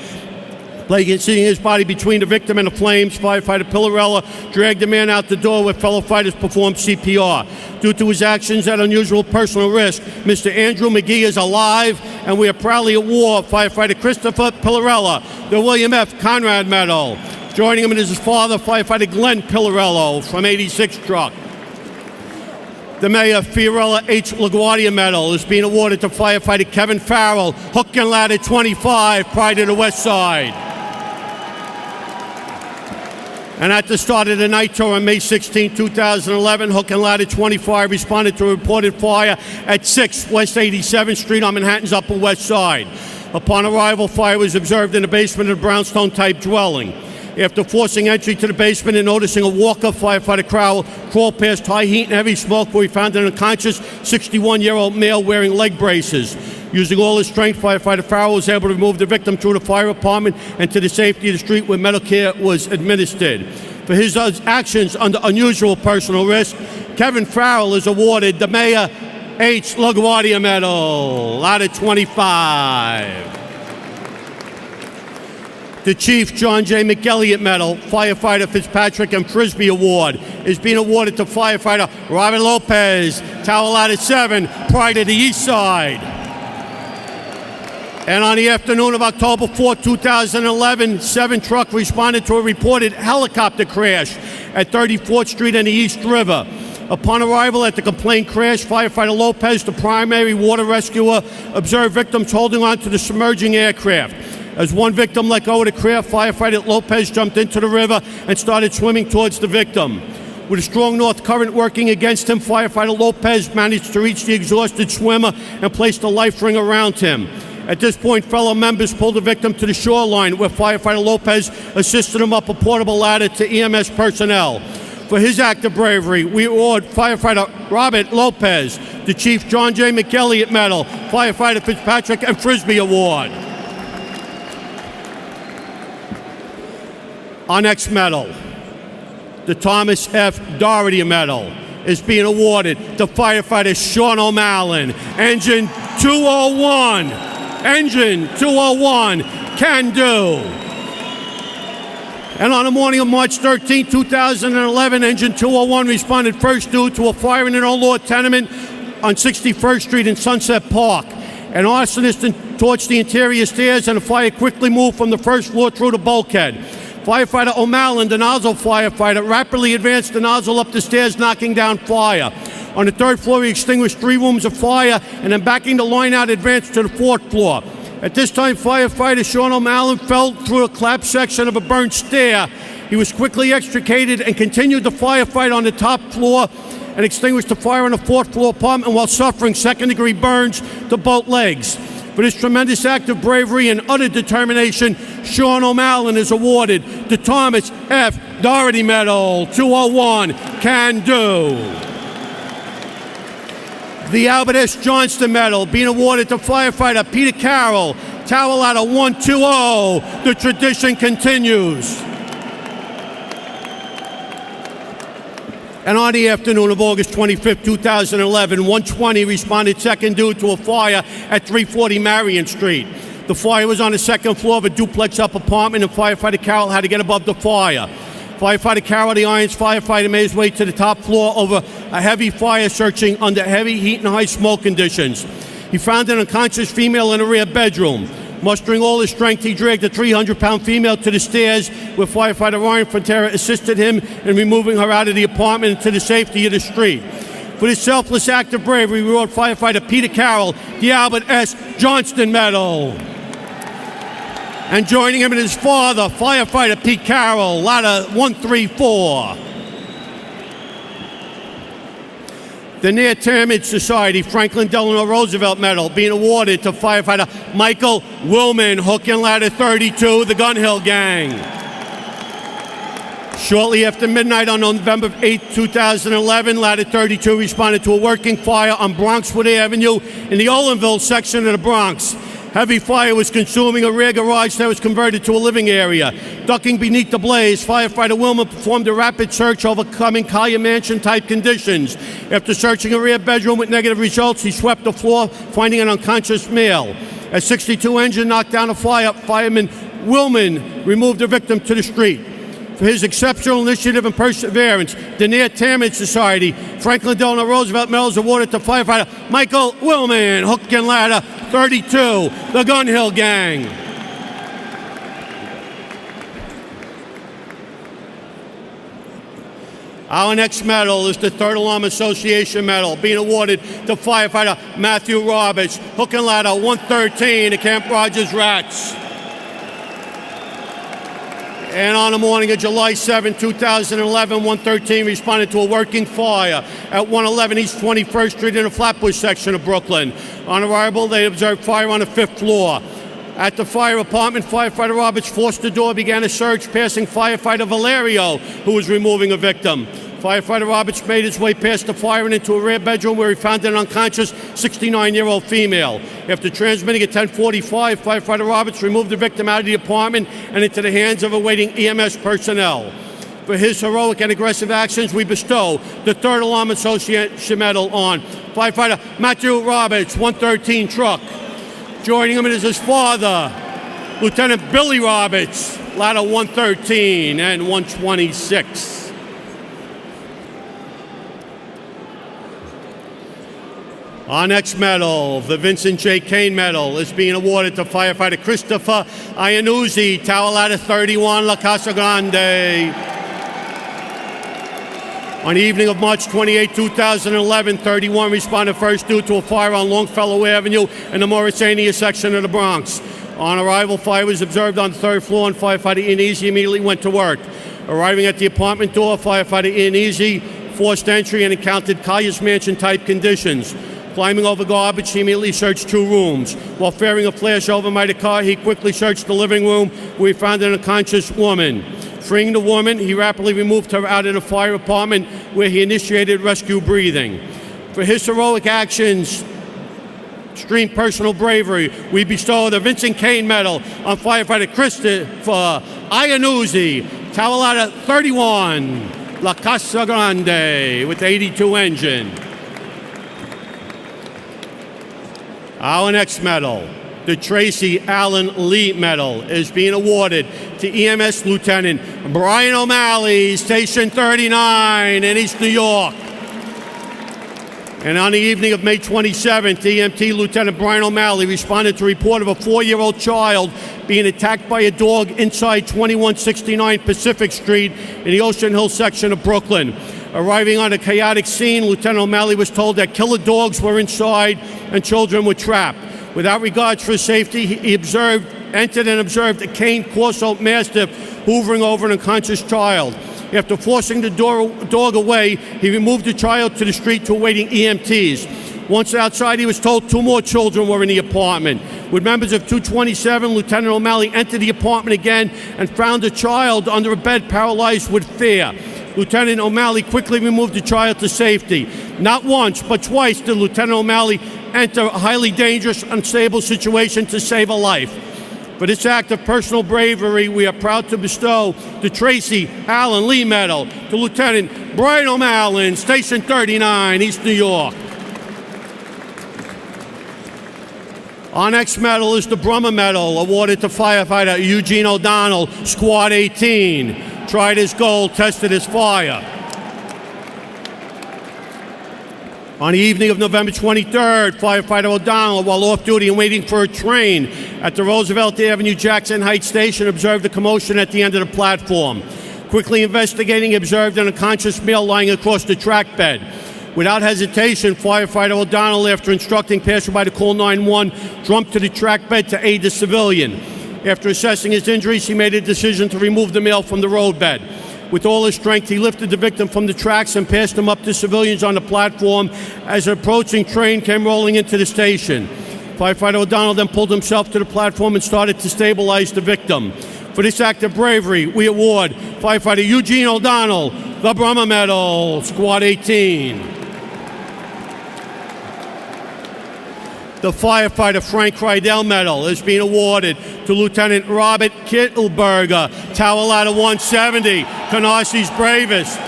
Seeing his body between the victim and the flames, firefighter Pillarella dragged the man out the door where fellow fighters performed CPR. Due to his actions at unusual personal risk, Mr. Andrew McGee is alive, and we are proudly award firefighter Christopher Pillarella the William F. Conrad Medal. Joining him is his father, firefighter Glenn Pillarello from 86 Truck. The Mayor Fiorella H. LaGuardia Medal is being awarded to firefighter Kevin Farrell, Hook and Ladder 25, Pride of the West Side. And at the start of the night tour on May 16, 2011, Hook and Ladder 25 responded to a reported fire at 6 West 87th Street on Manhattan's Upper West Side. Upon arrival, fire was observed in the basement of the brownstone-type dwelling. After forcing entry to the basement and noticing a walker, firefighter Crowell crawled past high heat and heavy smoke where he found an unconscious 61-year-old male wearing leg braces. Using all his strength, firefighter Farrell was able to remove the victim through the fire apartment and to the safety of the street where medical care was administered. For his actions under unusual personal risk, Kevin Farrell is awarded the Mayor H. LaGuardia Medal, Ladder 25. The Chief John J. McElliott Medal, Firefighter Fitzpatrick and Frisbee Award, is being awarded to firefighter Robert Lopez, Tower Ladder 7, Pride of the East Side. And on the afternoon of October 4, 2011, 7 Truck responded to a reported helicopter crash at 34th Street and the East River. Upon arrival at the complaint crash, firefighter Lopez, the primary water rescuer, observed victims holding on to the submerging aircraft. As one victim let go of the craft, firefighter Lopez jumped into the river and started swimming towards the victim. With a strong north current working against him, firefighter Lopez managed to reach the exhausted swimmer and placed a life ring around him. At this point, fellow members pulled the victim to the shoreline where firefighter Lopez assisted him up a portable ladder to EMS personnel. For his act of bravery, we award firefighter Robert Lopez the Chief John J. McElliott Medal, Firefighter Fitzpatrick and Frisbee Award. Our next medal, the Thomas F. Doherty Medal, is being awarded to firefighter Sean O'Malley, Engine 201. Engine 201, can do. And on the morning of March 13, 2011, Engine 201 responded first due to a fire in an old law tenement on 61st Street in Sunset Park. An arsonist torched the interior stairs, and the fire quickly moved from the first floor through the bulkhead. Firefighter O'Malley, the nozzle firefighter, rapidly advanced the nozzle up the stairs, knocking down fire. On the third floor, he extinguished 3 rooms of fire, and then backing the line out, advanced to the 4th floor. At this time, firefighter Sean O'Malley fell through a collapsed section of a burnt stair. He was quickly extricated and continued the firefight on the top floor and extinguished the fire on the 4th floor apartment while suffering second-degree burns to both legs. For this tremendous act of bravery and utter determination, Sean O'Malley is awarded the Thomas F. Doherty Medal 201, can do. The Albert S. Johnston Medal being awarded to firefighter Peter Carroll, Tower Ladder 120. The tradition continues. And on the afternoon of August 25, 2011, 120 responded second due to a fire at 340 Marion Street. The fire was on the 2nd floor of a duplex-up apartment, and firefighter Carroll had to get above the fire. Firefighter Carroll, the Irons firefighter, made his way to the top floor over a heavy fire, searching under heavy heat and high smoke conditions. He found an unconscious female in a rear bedroom. Mustering all his strength, he dragged a 300-pound female to the stairs, where firefighter Ryan Frontera assisted him in removing her out of the apartment and to the safety of the street. For this selfless act of bravery, we award firefighter Peter Carroll the Albert S. Johnston Medal. And joining him is his father, firefighter Pete Carroll, ladder 134. The Near Pyramid Society Franklin Delano Roosevelt Medal being awarded to firefighter Michael Willman, hook and ladder 32, the Gun Hill Gang. Shortly after midnight on November 8, 2011, ladder 32 responded to a working fire on Bronxwood Avenue in the Olinville section of the Bronx. Heavy fire was consuming a rear garage that was converted to a living area. Ducking beneath the blaze, firefighter Wilmer performed a rapid search overcoming Collier Mansion-type conditions. After searching a rear bedroom with negative results, he swept the floor, finding an unconscious male. As 62 engine knocked down a fire, fireman Willman removed the victim to the street. For his exceptional initiative and perseverance, the Near Pyramid Society Franklin Delano Roosevelt Medal is awarded to firefighter Michael Willman, hook and ladder 32, the Gun Hill Gang. Our next medal is the Third Alarm Association Medal, being awarded to firefighter Matthew Roberts, hook and ladder 113, the Camp Rogers Rats. And on the morning of July 7, 2011, 113 responded to a working fire at 111 East 21st Street in the Flatbush section of Brooklyn. On arrival, they observed fire on the 5th floor. At the fire apartment, firefighter Roberts forced the door, began a search, passing firefighter Valerio, who was removing a victim. Firefighter Roberts made his way past the fire and into a rear bedroom where he found an unconscious 69-year-old female. After transmitting at 10:45, firefighter Roberts removed the victim out of the apartment and into the hands of awaiting EMS personnel. For his heroic and aggressive actions, we bestow the Third Alarm Association Medal on firefighter Matthew Roberts, 113 truck. Joining him is his father, Lieutenant Billy Roberts, ladder 113 and 126. Our next medal, the Vincent J. Kane Medal, is being awarded to firefighter Christopher Iannuzzi, Tower Ladder 31, La Casa Grande. On the evening of March 28, 2011, 31 responded first due to a fire on Longfellow Avenue in the Mauritania section of the Bronx. On arrival, fire was observed on the 3rd floor, and firefighter Iannuzzi immediately went to work. Arriving at the apartment door, firefighter Iannuzzi forced entry and encountered Collier's Mansion-type conditions. Climbing over garbage, he immediately searched 2 rooms. While fearing a flashover by the car, he quickly searched the living room, where he found an unconscious woman. Freeing the woman, he rapidly removed her out of the fire apartment, where he initiated rescue breathing. For his heroic actions, extreme personal bravery, we bestow the Vincent Kane Medal on firefighter Christopher Iannuzzi, Tower Ladder 31, La Casa Grande with the 82 engine. Our next medal, the Tracy Allen Lee Medal, is being awarded to EMS Lieutenant Brian O'Malley, Station 39 in East New York. And on the evening of May 27th, EMT Lieutenant Brian O'Malley responded to a report of a 4-year-old child being attacked by a dog inside 2169 Pacific Street in the Ocean Hill section of Brooklyn. Arriving on a chaotic scene, Lieutenant O'Malley was told that killer dogs were inside and children were trapped. Without regards for safety, he entered and observed a cane Corso Mastiff hoovering over an unconscious child. After forcing the dog away, he removed the child to the street to awaiting EMTs. Once outside, he was told 2 more children were in the apartment. With members of 227, Lieutenant O'Malley entered the apartment again and found a child under a bed paralyzed with fear. Lieutenant O'Malley quickly removed the child to safety. Not once, but twice did Lieutenant O'Malley enter a highly dangerous, unstable situation to save a life. For this act of personal bravery, we are proud to bestow the Tracy Allen Lee Medal to Lieutenant Brian O'Malley, Station 39, East New York. Our next medal is the Brummer Medal, awarded to firefighter Eugene O'Donnell, Squad 18. Tried his goal, tested his fire. On the evening of November 23rd, firefighter O'Donnell, while off duty and waiting for a train at the Roosevelt Avenue Jackson Heights station, observed a commotion at the end of the platform. Quickly investigating, he observed an unconscious male lying across the track bed. Without hesitation, firefighter O'Donnell, after instructing passerby to call 911, jumped to the track bed to aid the civilian. After assessing his injuries, he made a decision to remove the male from the roadbed. With all his strength, he lifted the victim from the tracks and passed him up to civilians on the platform as an approaching train came rolling into the station. Firefighter O'Donnell then pulled himself to the platform and started to stabilize the victim. For this act of bravery, we award firefighter Eugene O'Donnell the Brummer Medal, Squad 18. The firefighter Frank Kreidel Medal is being awarded to Lieutenant Robert Kittelberger, Tower Ladder 170, Canarसी's bravest.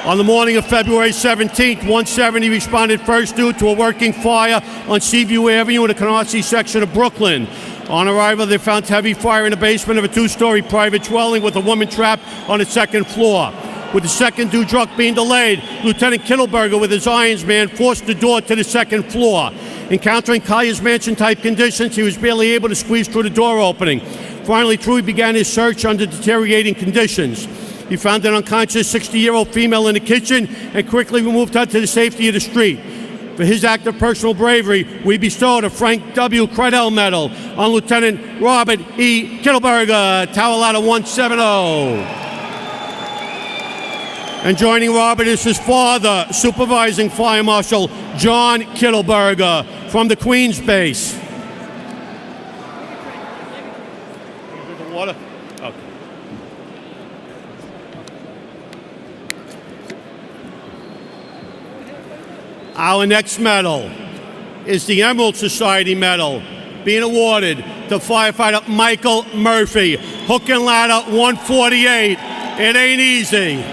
On the morning of February 17th, 170 responded first due to a working fire on Seaview Avenue in the Canarsie section of Brooklyn. On arrival, they found heavy fire in the basement of a 2-story private dwelling with a woman trapped on the 2nd floor. With the second due truck being delayed, Lieutenant Kittelberger with his irons man forced the door to the 2nd floor. Encountering Collier's Mansion-type conditions, he was barely able to squeeze through the door opening. Finally, he began his search under deteriorating conditions. He found an unconscious 60-year-old female in the kitchen and quickly removed her to the safety of the street. For his act of personal bravery, we bestowed a Frank W. Kreidel Medal on Lieutenant Robert E. Kittelberger, Tower Ladder 170. And joining Robert is his father, Supervising Fire Marshal John Kittelberger from the Queens base. The water? Okay. Our next medal is the Emerald Society Medal, being awarded to firefighter Michael Murphy, Hook and Ladder 148. It ain't easy.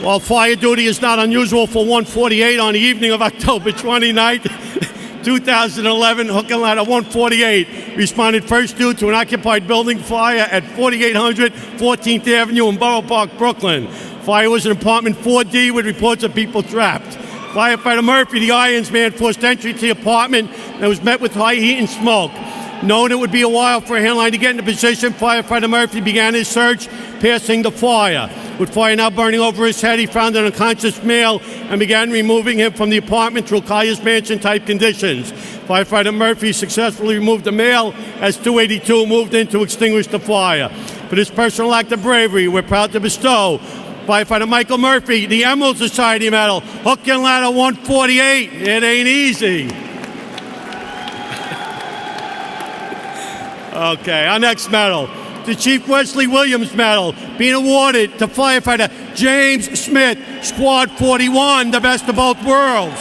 While fire duty is not unusual for 148, on the evening of October 29th, 2011, Hook and Ladder 148 responded first due to an occupied building fire at 4800 14th Avenue in Borough Park, Brooklyn. Fire was in apartment 4D with reports of people trapped. Firefighter Murphy, the irons man, forced entry to the apartment and was met with high heat and smoke. Knowing it would be a while for a handline to get into position, firefighter Murphy began his search, passing the fire. With fire now burning over his head, he found an unconscious male and began removing him from the apartment through Collier's Mansion-type conditions. Firefighter Murphy successfully removed the male as 282 moved in to extinguish the fire. For this personal act of bravery, we're proud to bestow firefighter Michael Murphy the Emerald Society Medal, Hook and Ladder 148. It ain't easy. Okay, our next medal, the Chief Wesley Williams Medal, being awarded to firefighter James Smith, Squad 41, the best of both worlds.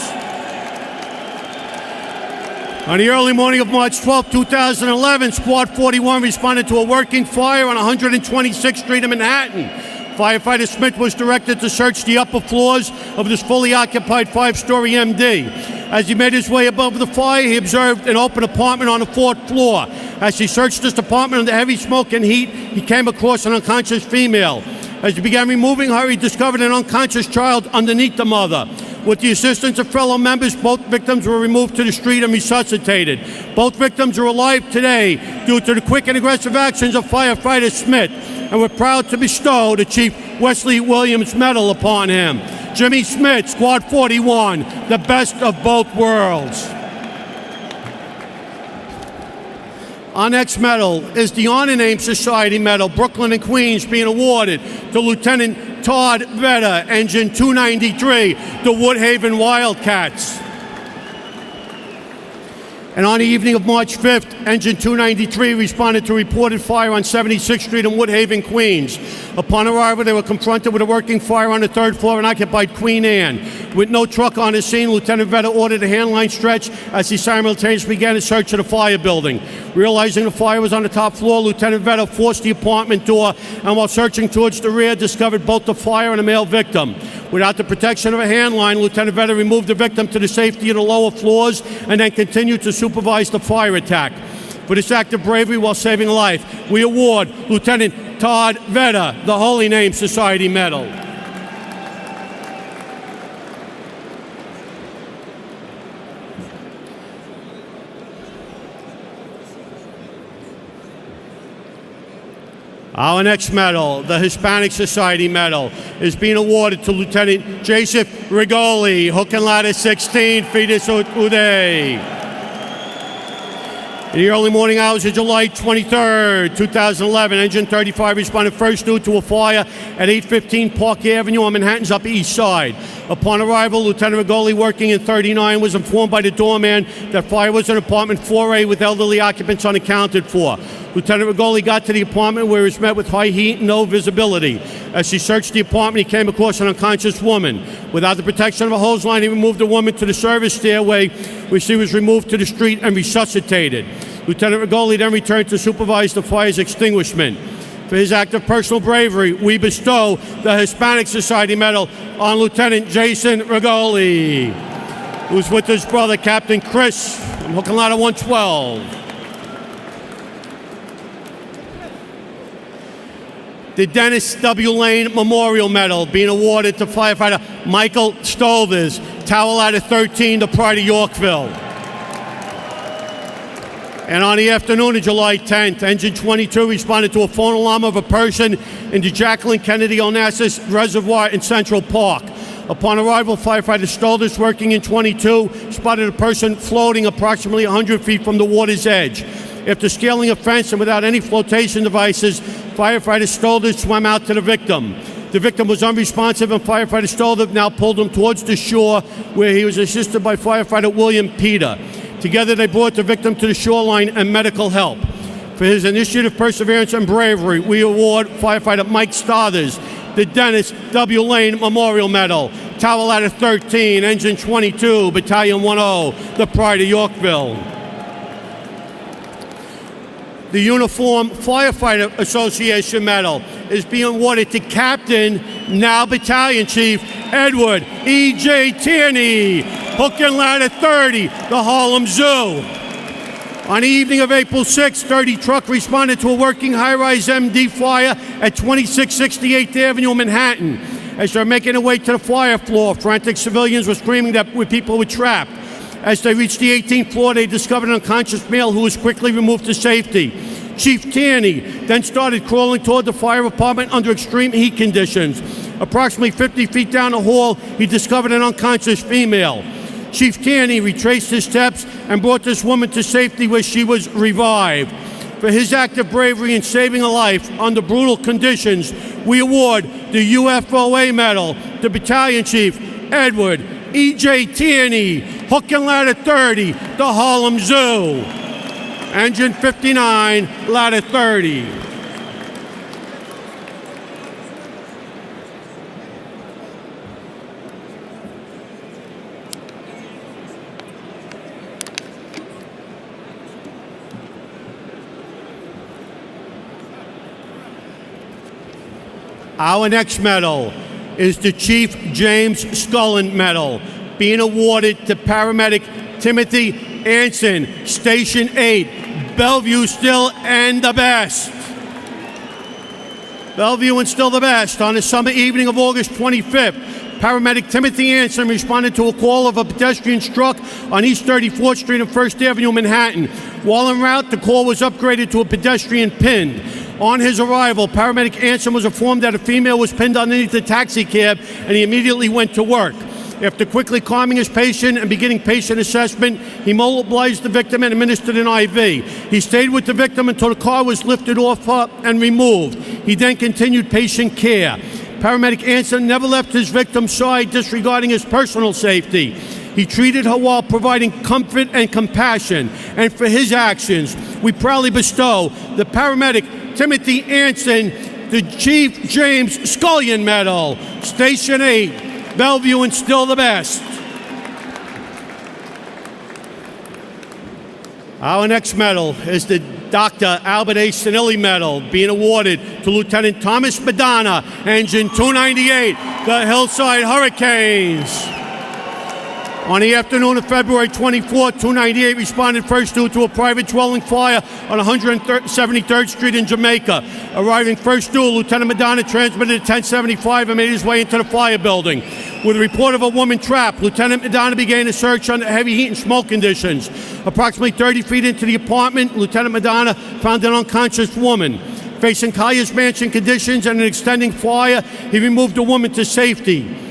On the early morning of March 12, 2011, Squad 41 responded to a working fire on 126th Street in Manhattan. Firefighter Smith was directed to search the upper floors of this fully occupied 5-story MD. As he made his way above the fire, he observed an open apartment on the 4th floor. As he searched this apartment under heavy smoke and heat, he came across an unconscious female. As he began removing her, he discovered an unconscious child underneath the mother. With the assistance of fellow members, both victims were removed to the street and resuscitated. Both victims are alive today due to the quick and aggressive actions of firefighter Smith, and we're proud to bestow the Chief Wesley Williams Medal upon him. Jimmy Smith, Squad 41, the best of both worlds. Our next medal is the Honor Name Society Medal, Brooklyn and Queens, being awarded to Lieutenant Todd Vedder, Engine 293, the Woodhaven Wildcats. And on the evening of March 5th, Engine 293 responded to reported fire on 76th Street in Woodhaven, Queens. Upon arrival, they were confronted with a working fire on the 3rd floor and occupied Queen Anne. With no truck on the scene, Lieutenant Vedder ordered a handline stretch as he simultaneously began a search of the fire building. Realizing the fire was on the top floor, Lieutenant Vedder forced the apartment door and while searching towards the rear, discovered both the fire and a male victim. Without the protection of a handline, Lieutenant Vedder removed the victim to the safety of the lower floors and then continued to supervise the fire attack. For this act of bravery while saving a life, we award Lieutenant Todd Vedder the Holy Name Society Medal. Our next medal, the Hispanic Society Medal, is being awarded to Lieutenant Joseph Rigoli, Hook and Ladder 16, Fides Uday. In the early morning hours of July 23rd, 2011, Engine 35 responded first due to a fire at 815 Park Avenue on Manhattan's Upper East Side. Upon arrival, Lieutenant Rigoli, working in 39, was informed by the doorman that fire was in apartment 4A with elderly occupants unaccounted for. Lieutenant Rigoli got to the apartment where he was met with high heat and no visibility. As he searched the apartment, he came across an unconscious woman. Without the protection of a hose line, he removed the woman to the service stairway, where she was removed to the street and resuscitated. Lieutenant Rigoli then returned to supervise the fire's extinguishment. For his act of personal bravery, we bestow the Hispanic Society Medal on Lieutenant Jason Rigoli, who's with his brother, Captain Chris, from Hook and Ladder 112. The Dennis W. Lane Memorial Medal being awarded to firefighter Michael Stolvers, Tower Ladder 13, the Pride of Yorkville. And on the afternoon of July 10th, Engine 22 responded to a phone alarm of a person in the Jacqueline Kennedy Onassis Reservoir in Central Park. Upon arrival, firefighter Stolvers, working in 22, spotted a person floating approximately 100 feet from the water's edge. After scaling a fence and without any flotation devices, firefighter Stolvers swam out to the victim. The victim was unresponsive, and firefighter Stolvers now pulled him towards the shore, where he was assisted by firefighter William Peter. Together, they brought the victim to the shoreline and medical help. For his initiative, perseverance, and bravery, we award firefighter Mike Stothers the Dennis W. Lane Memorial Medal, Tower Ladder 13, Engine 22, Battalion 10, the Pride of Yorkville. The Uniform Firefighter Association Medal is being awarded to Captain, now Battalion Chief, Edward E.J. Tierney, Hook and Ladder 30, the Harlem Zoo. On the evening of April 6th, 30 truck responded to a working high-rise MD fire at 2668th Avenue in Manhattan. As they're making their way to the fire floor, frantic civilians were screaming that people were trapped. As they reached the 18th floor, they discovered an unconscious male who was quickly removed to safety. Chief Tierney then started crawling toward the fire apartment under extreme heat conditions. Approximately 50 feet down the hall, he discovered an unconscious female. Chief Tierney retraced his steps and brought this woman to safety, where she was revived. For his act of bravery in saving a life under brutal conditions, we award the UFOA Medal to Battalion Chief Edward E.J. Tierney, Hook and Ladder 30, the Harlem Zoo. Engine 59, Ladder 30. Our next medal is the Chief James Scullin Medal, being awarded to paramedic Timothy Anson, Station 8, Bellevue still and the best. Bellevue and still the best. On the summer evening of August 25th, paramedic Timothy Anson responded to a call of a pedestrian struck on East 34th Street and 1st Avenue, Manhattan. While en route, the call was upgraded to a pedestrian pinned. On his arrival, paramedic Anson was informed that a female was pinned underneath the taxi cab, and he immediately went to work. After quickly calming his patient and beginning patient assessment, he mobilized the victim and administered an IV. He stayed with the victim until the car was lifted off and removed. He then continued patient care. Paramedic Anson never left his victim's side, disregarding his personal safety. He treated her while providing comfort and compassion. And for his actions, we proudly bestow the paramedic Timothy Anson the Chief James Scullin Medal, Station 8, Bellevue and still the best. Our next medal is the Dr. Albert A. Sinilli Medal, being awarded to Lieutenant Thomas Madonna, Engine 298, the Hillside Hurricanes. On the afternoon of February 24, 298 responded first due to a private dwelling fire on 173rd Street in Jamaica. Arriving first due, Lieutenant Madonna transmitted to 1075 and made his way into the fire building. With a report of a woman trapped, Lieutenant Madonna began a search under heavy heat and smoke conditions. Approximately 30 feet into the apartment, Lieutenant Madonna found an unconscious woman. Facing Collier's Mansion conditions and an extending fire, he removed the woman to safety.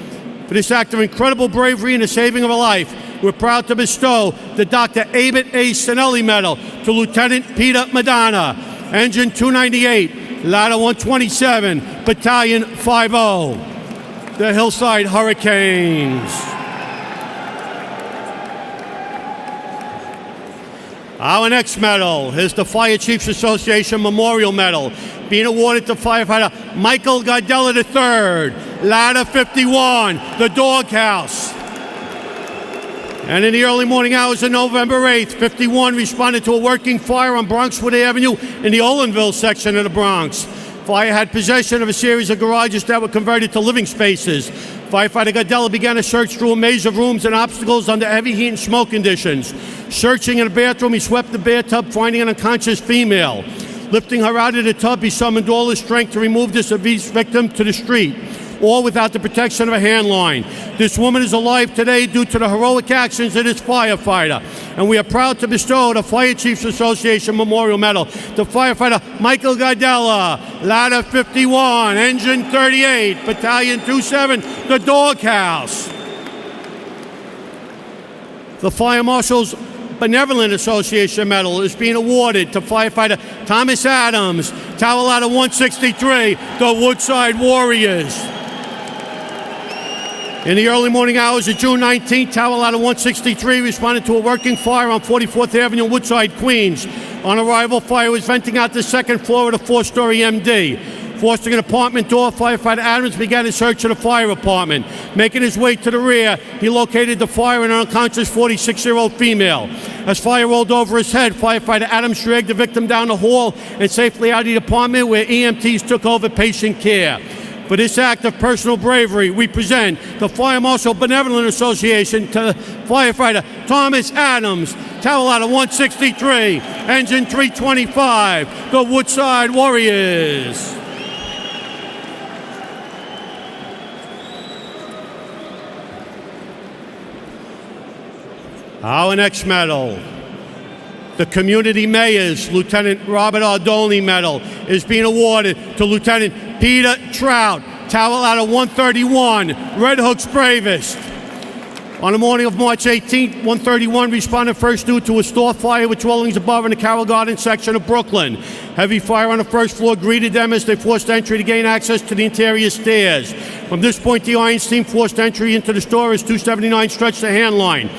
For this act of incredible bravery and the saving of a life, we're proud to bestow the Dr. Albert A. Sinilli Medal to Lieutenant Peter Madonna, Engine 298, Ladder 127, Battalion 50, the Hillside Hurricanes. Our next medal is the Fire Chiefs Association Memorial Medal, being awarded to firefighter Michael Gardella III, Ladder 51, the Doghouse. And in the early morning hours of November 8th, 51 responded to a working fire on Bronxwood Avenue in the Olinville section of the Bronx. Fire had possession of a series of garages that were converted to living spaces. Firefighter Gardella began a search through a maze of rooms and obstacles under heavy heat and smoke conditions. Searching in a bathroom, he swept the bathtub, finding an unconscious female. Lifting her out of the tub, he summoned all his strength to remove this obese victim to the street, all without the protection of a hand line. This woman is alive today due to the heroic actions of this firefighter. And we are proud to bestow the Fire Chiefs Association Memorial Medal to firefighter Michael Gardella, Ladder 51, Engine 38, Battalion 27, the Doghouse. The Fire Marshal's Benevolent Association Medal is being awarded to firefighter Thomas Adams, Tower Ladder 163, the Woodside Warriors. In the early morning hours of June 19th, Tower Ladder 163 responded to a working fire on 44th Avenue, Woodside, Queens. On arrival, fire was venting out the second floor of the 4-story MD. Forcing an apartment door, firefighter Adams began a search of the fire apartment. Making his way to the rear, he located the fire in an unconscious 46-year-old female. As fire rolled over his head, firefighter Adams dragged the victim down the hall and safely out of the apartment, where EMTs took over patient care. For this act of personal bravery, we present the Fire Marshal Benevolent Association to firefighter Thomas Adams, Tower Ladder 163, Engine 325, the Woodside Warriors. Our next medal, the Community Mayor's Lieutenant Robert Ardoni Medal, is being awarded to Lieutenant Peter Trout, Tower Ladder 131, Red Hook's bravest. On the morning of March 18th, 131 responded first due to a store fire with dwellings above in the Carroll Garden section of Brooklyn. Heavy fire on the first floor greeted them as they forced entry to gain access to the interior stairs. From this point, the Irons team forced entry into the store as 279 stretched the hand line.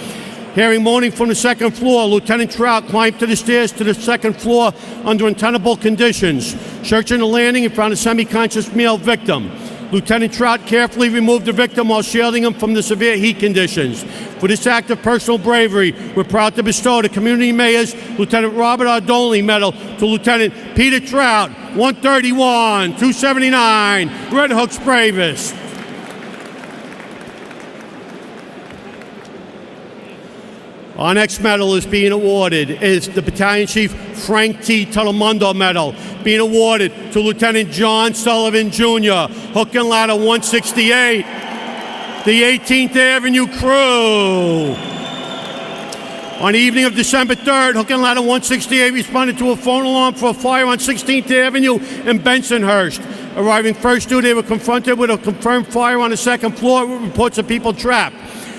Hearing moaning from the second floor, Lieutenant Trout climbed to the stairs to the second floor under untenable conditions. Searching the landing, he found a semi-conscious male victim. Lieutenant Trout carefully removed the victim while shielding him from the severe heat conditions. For this act of personal bravery, we're proud to bestow the Community Mayor's Lieutenant Robert Ardoli Medal to Lieutenant Peter Trout, 131, 279, Red Hook's bravest. Our next medal is being awarded is the Battalion Chief Frank T. Telemundo Medal, being awarded to Lieutenant John Sullivan Jr., Hook and Ladder 168, the 18th Avenue crew. On the evening of December 3rd, Hook and Ladder 168 responded to a phone alarm for a fire on 16th Avenue in Bensonhurst. Arriving first due, they were confronted with a confirmed fire on the second floor with reports of people trapped.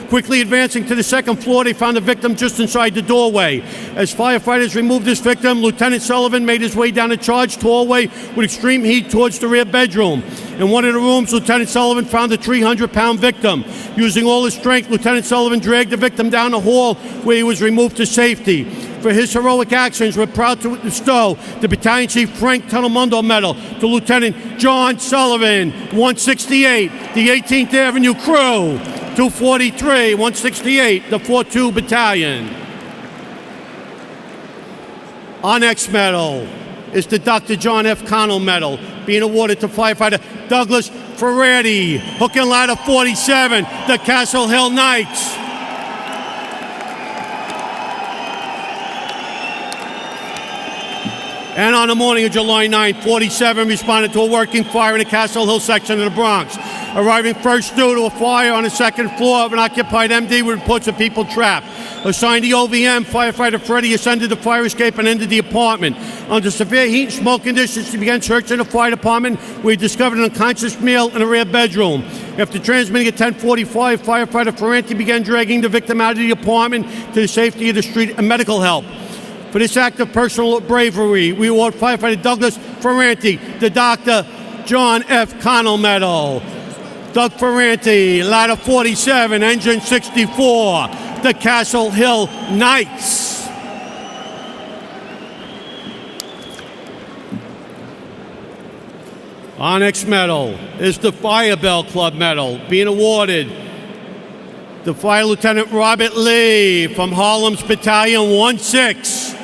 Quickly advancing to the second floor, they found the victim just inside the doorway. As firefighters removed this victim, Lieutenant Sullivan made his way down a charged hallway with extreme heat towards the rear bedroom. In one of the rooms, Lieutenant Sullivan found a 300-pound victim. Using all his strength, Lieutenant Sullivan dragged the victim down the hall where he was removed to safety. For his heroic actions, we're proud to bestow the Battalion Chief Frank Telemundo Medal to Lieutenant John Sullivan, 168, the 18th Avenue crew, 243, 168, the 42 Battalion. Our next medal is the Dr. John F. Connell Medal, being awarded to firefighter Douglas Ferretti, Hook and Ladder 47, the Castle Hill Knights. And on the morning of July 9th, 47 responded to a working fire in the Castle Hill section of the Bronx. Arriving first due to a fire on the second floor of an occupied MD with reports of people trapped. Assigned the OVM, firefighter Freddie ascended the fire escape and entered the apartment. Under severe heat and smoke conditions, he began searching the fire department where he discovered an unconscious male in a rear bedroom. After transmitting at 10:45, firefighter Ferranti began dragging the victim out of the apartment to the safety of the street and medical help. For this act of personal bravery, we award firefighter Douglas Ferranti the Dr. John F. Connell Medal. Doug Ferranti, Ladder 47, Engine 64, the Castle Hill Knights. Our next medal is the Fire Bell Club Medal, being awarded to Fire Lieutenant Robert Lee from Harlem's Battalion 16.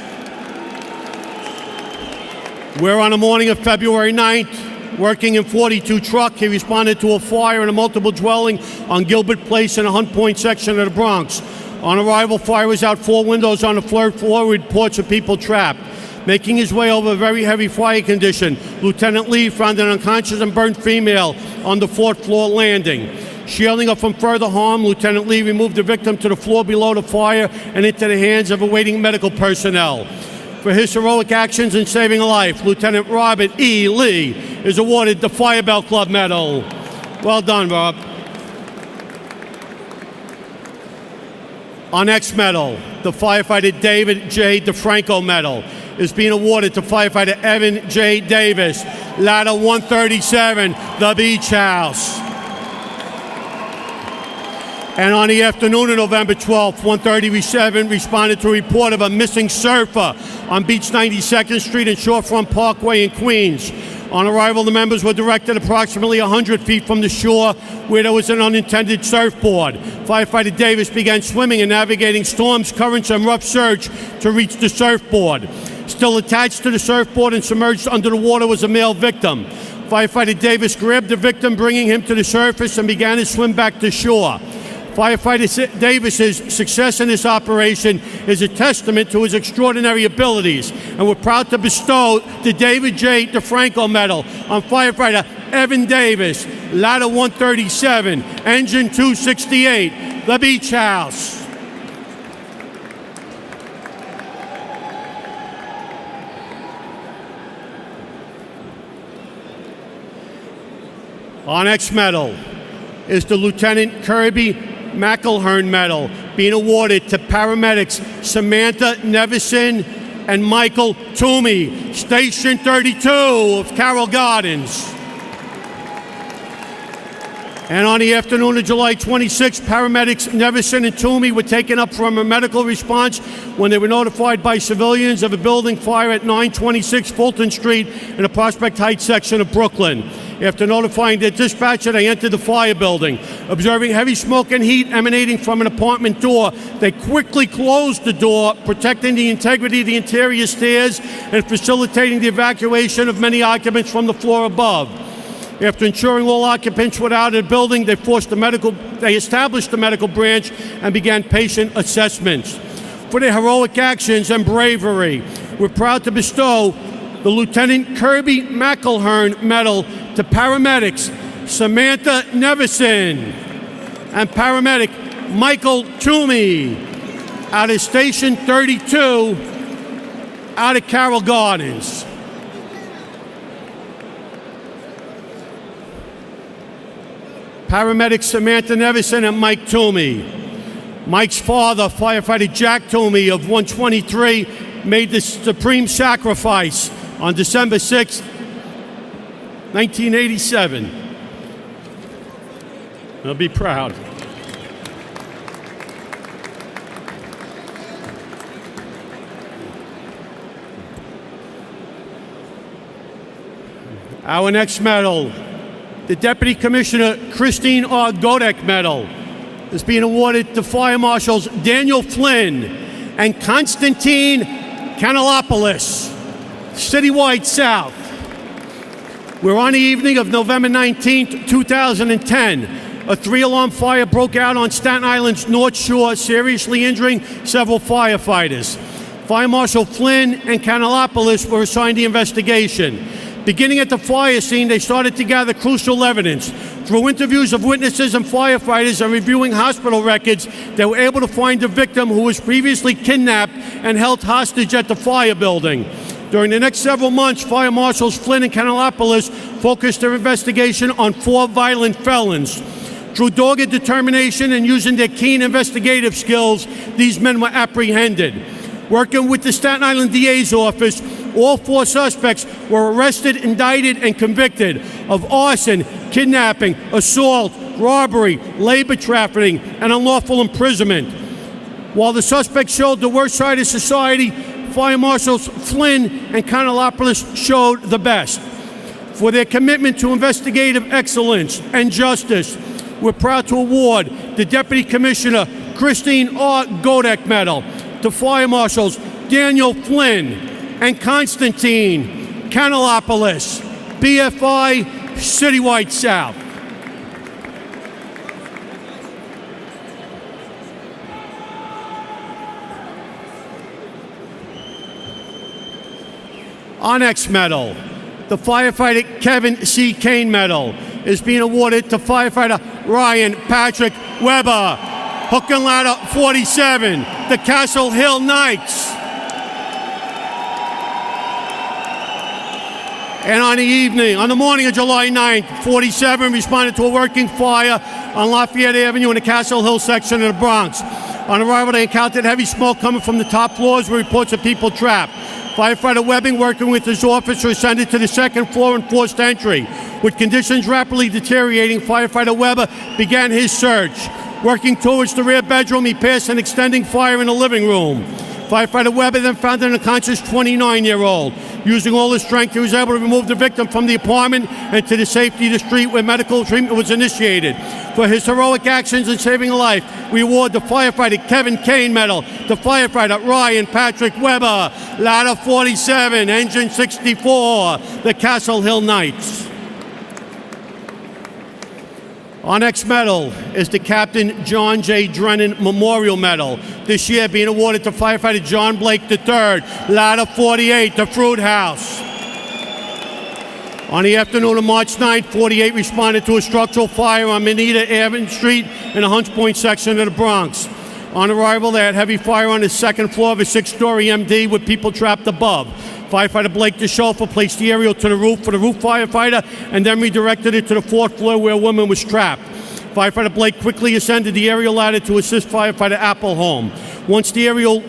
Where on the morning of February 9th, working in 42 truck, he responded to a fire in a multiple dwelling on Gilbert Place in the Hunt Point section of the Bronx. On arrival, fire was out 4 windows on the third floor with reports of people trapped. Making his way over a very heavy fire condition, Lieutenant Lee found an unconscious and burnt female on the 4th floor landing. Shielding her from further harm, Lieutenant Lee removed the victim to the floor below the fire and into the hands of awaiting medical personnel. For his heroic actions in saving a life, Lieutenant Robert E. Lee is awarded the Fire Bell Club Medal. Well done, Rob. Our next medal, the firefighter David J. DeFranco Medal, is being awarded to firefighter Evan J. Davis, Ladder 137, the Beach House. And on the afternoon of November 12th, 137 responded to a report of a missing surfer on Beach 92nd Street and Shorefront Parkway in Queens. On arrival, the members were directed approximately 100 feet from the shore where there was an unintended surfboard. Firefighter Davis began swimming and navigating storms, currents, and rough surge to reach the surfboard. Still attached to the surfboard and submerged under the water was a male victim. Firefighter Davis grabbed the victim, bringing him to the surface, and began his swim back to shore. Firefighter Davis's success in this operation is a testament to his extraordinary abilities, and we're proud to bestow the David J. DeFranco Medal on firefighter Evan Davis, Ladder 137, Engine 268, the Beach House. Our next medal is the Lieutenant Kirby McElhern Medal, being awarded to paramedics Samantha Nevison and Michael Toomey, Station 32 of Carroll Gardens. And on the afternoon of July 26, paramedics Nevison and Toomey were taken up from a medical response when they were notified by civilians of a building fire at 926 Fulton Street in the Prospect Heights section of Brooklyn. After notifying their dispatcher, they entered the fire building. Observing heavy smoke and heat emanating from an apartment door, they quickly closed the door, protecting the integrity of the interior stairs and facilitating the evacuation of many occupants from the floor above. After ensuring all occupants were out of the building, they established the medical branch and began patient assessments. For their heroic actions and bravery, we're proud to bestow the Lieutenant Kirby McElhern Medal to paramedics Samantha Nevison and paramedic Michael Toomey out of Station 32 out of Carroll Gardens. Paramedics Samantha Nevison and Mike Toomey. Mike's father, firefighter Jack Toomey of 123, made the supreme sacrifice on December 6, 1987. I'll be proud. Our next medal, the Deputy Commissioner Christine R. Godek Medal, is being awarded to Fire Marshals Daniel Flynn and Konstantin Kanelopoulos, Citywide South. We're on the evening of November 19, 2010. A 3-alarm fire broke out on Staten Island's North Shore, seriously injuring several firefighters. Fire Marshal Flynn and Kanelopoulos were assigned the investigation. Beginning at the fire scene, they started to gather crucial evidence. Through interviews of witnesses and firefighters and reviewing hospital records, they were able to find the victim who was previously kidnapped and held hostage at the fire building. During the next several months, Fire Marshals Flynn and Kanelopoulos focused their investigation on 4 violent felons. Through dogged determination and using their keen investigative skills, these men were apprehended. Working with the Staten Island DA's office, all 4 suspects were arrested, indicted, and convicted of arson, kidnapping, assault, robbery, labor trafficking, and unlawful imprisonment. While the suspects showed the worst side of society, Fire Marshals Flynn and Kanelopoulos showed the best. For their commitment to investigative excellence and justice, we're proud to award the Deputy Commissioner Christine R. Godek Medal to Fire Marshals Daniel Flynn and Konstantin Kanelopoulos, BFI, Citywide South. Our next medal, the firefighter Kevin C. Kane Medal, is being awarded to firefighter Ryan Patrick Weber, Hook and Ladder 47, the Castle Hill Knights. And on the morning of July 9th, 47 responded to a working fire on Lafayette Avenue in the Castle Hill section of the Bronx. On arrival, they encountered heavy smoke coming from the top floors with reports of people trapped. Firefighter Webbing, working with his officer, ascended to the second floor and forced entry. With conditions rapidly deteriorating, Firefighter Weber began his search. Working towards the rear bedroom, he passed an extending fire in the living room. Firefighter Weber then found an unconscious 29-year-old. Using all his strength, he was able to remove the victim from the apartment and to the safety of the street where medical treatment was initiated. For his heroic actions in saving a life, we award the firefighter Kevin Kane Medal to firefighter Ryan Patrick Weber, Ladder 47, Engine 64, the Castle Hill Knights. Our next medal is the Captain John J. Drennan Memorial Medal, this year being awarded to firefighter John Blake III, Ladder 48, the Fruit House. On the afternoon of March 9th, 48 responded to a structural fire on Manita Avenue Street in the Hunts Point section of the Bronx. On arrival, they had heavy fire on the second floor of a 6-story MD with people trapped above. Firefighter Blake DeShofer placed the aerial to the roof for the roof firefighter and then redirected it to the 4th floor where a woman was trapped. Firefighter Blake quickly ascended the aerial ladder to assist firefighter Appleholm. Once the aerial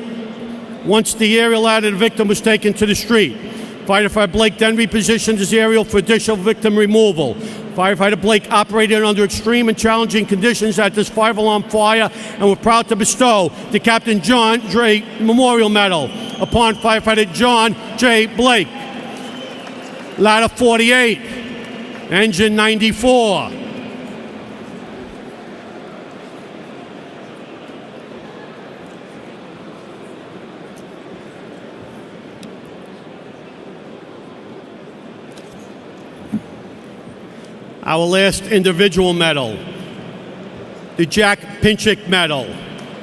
ladder, the victim was taken to the street. Firefighter Blake then repositioned his aerial for additional victim removal. Firefighter Blake operated under extreme and challenging conditions at this 5-alarm fire, and we're proud to bestow the Captain John J. Memorial Medal upon firefighter John J. Blake. Ladder 48, Engine 94. Our last individual medal, the Jack Pinchik Medal,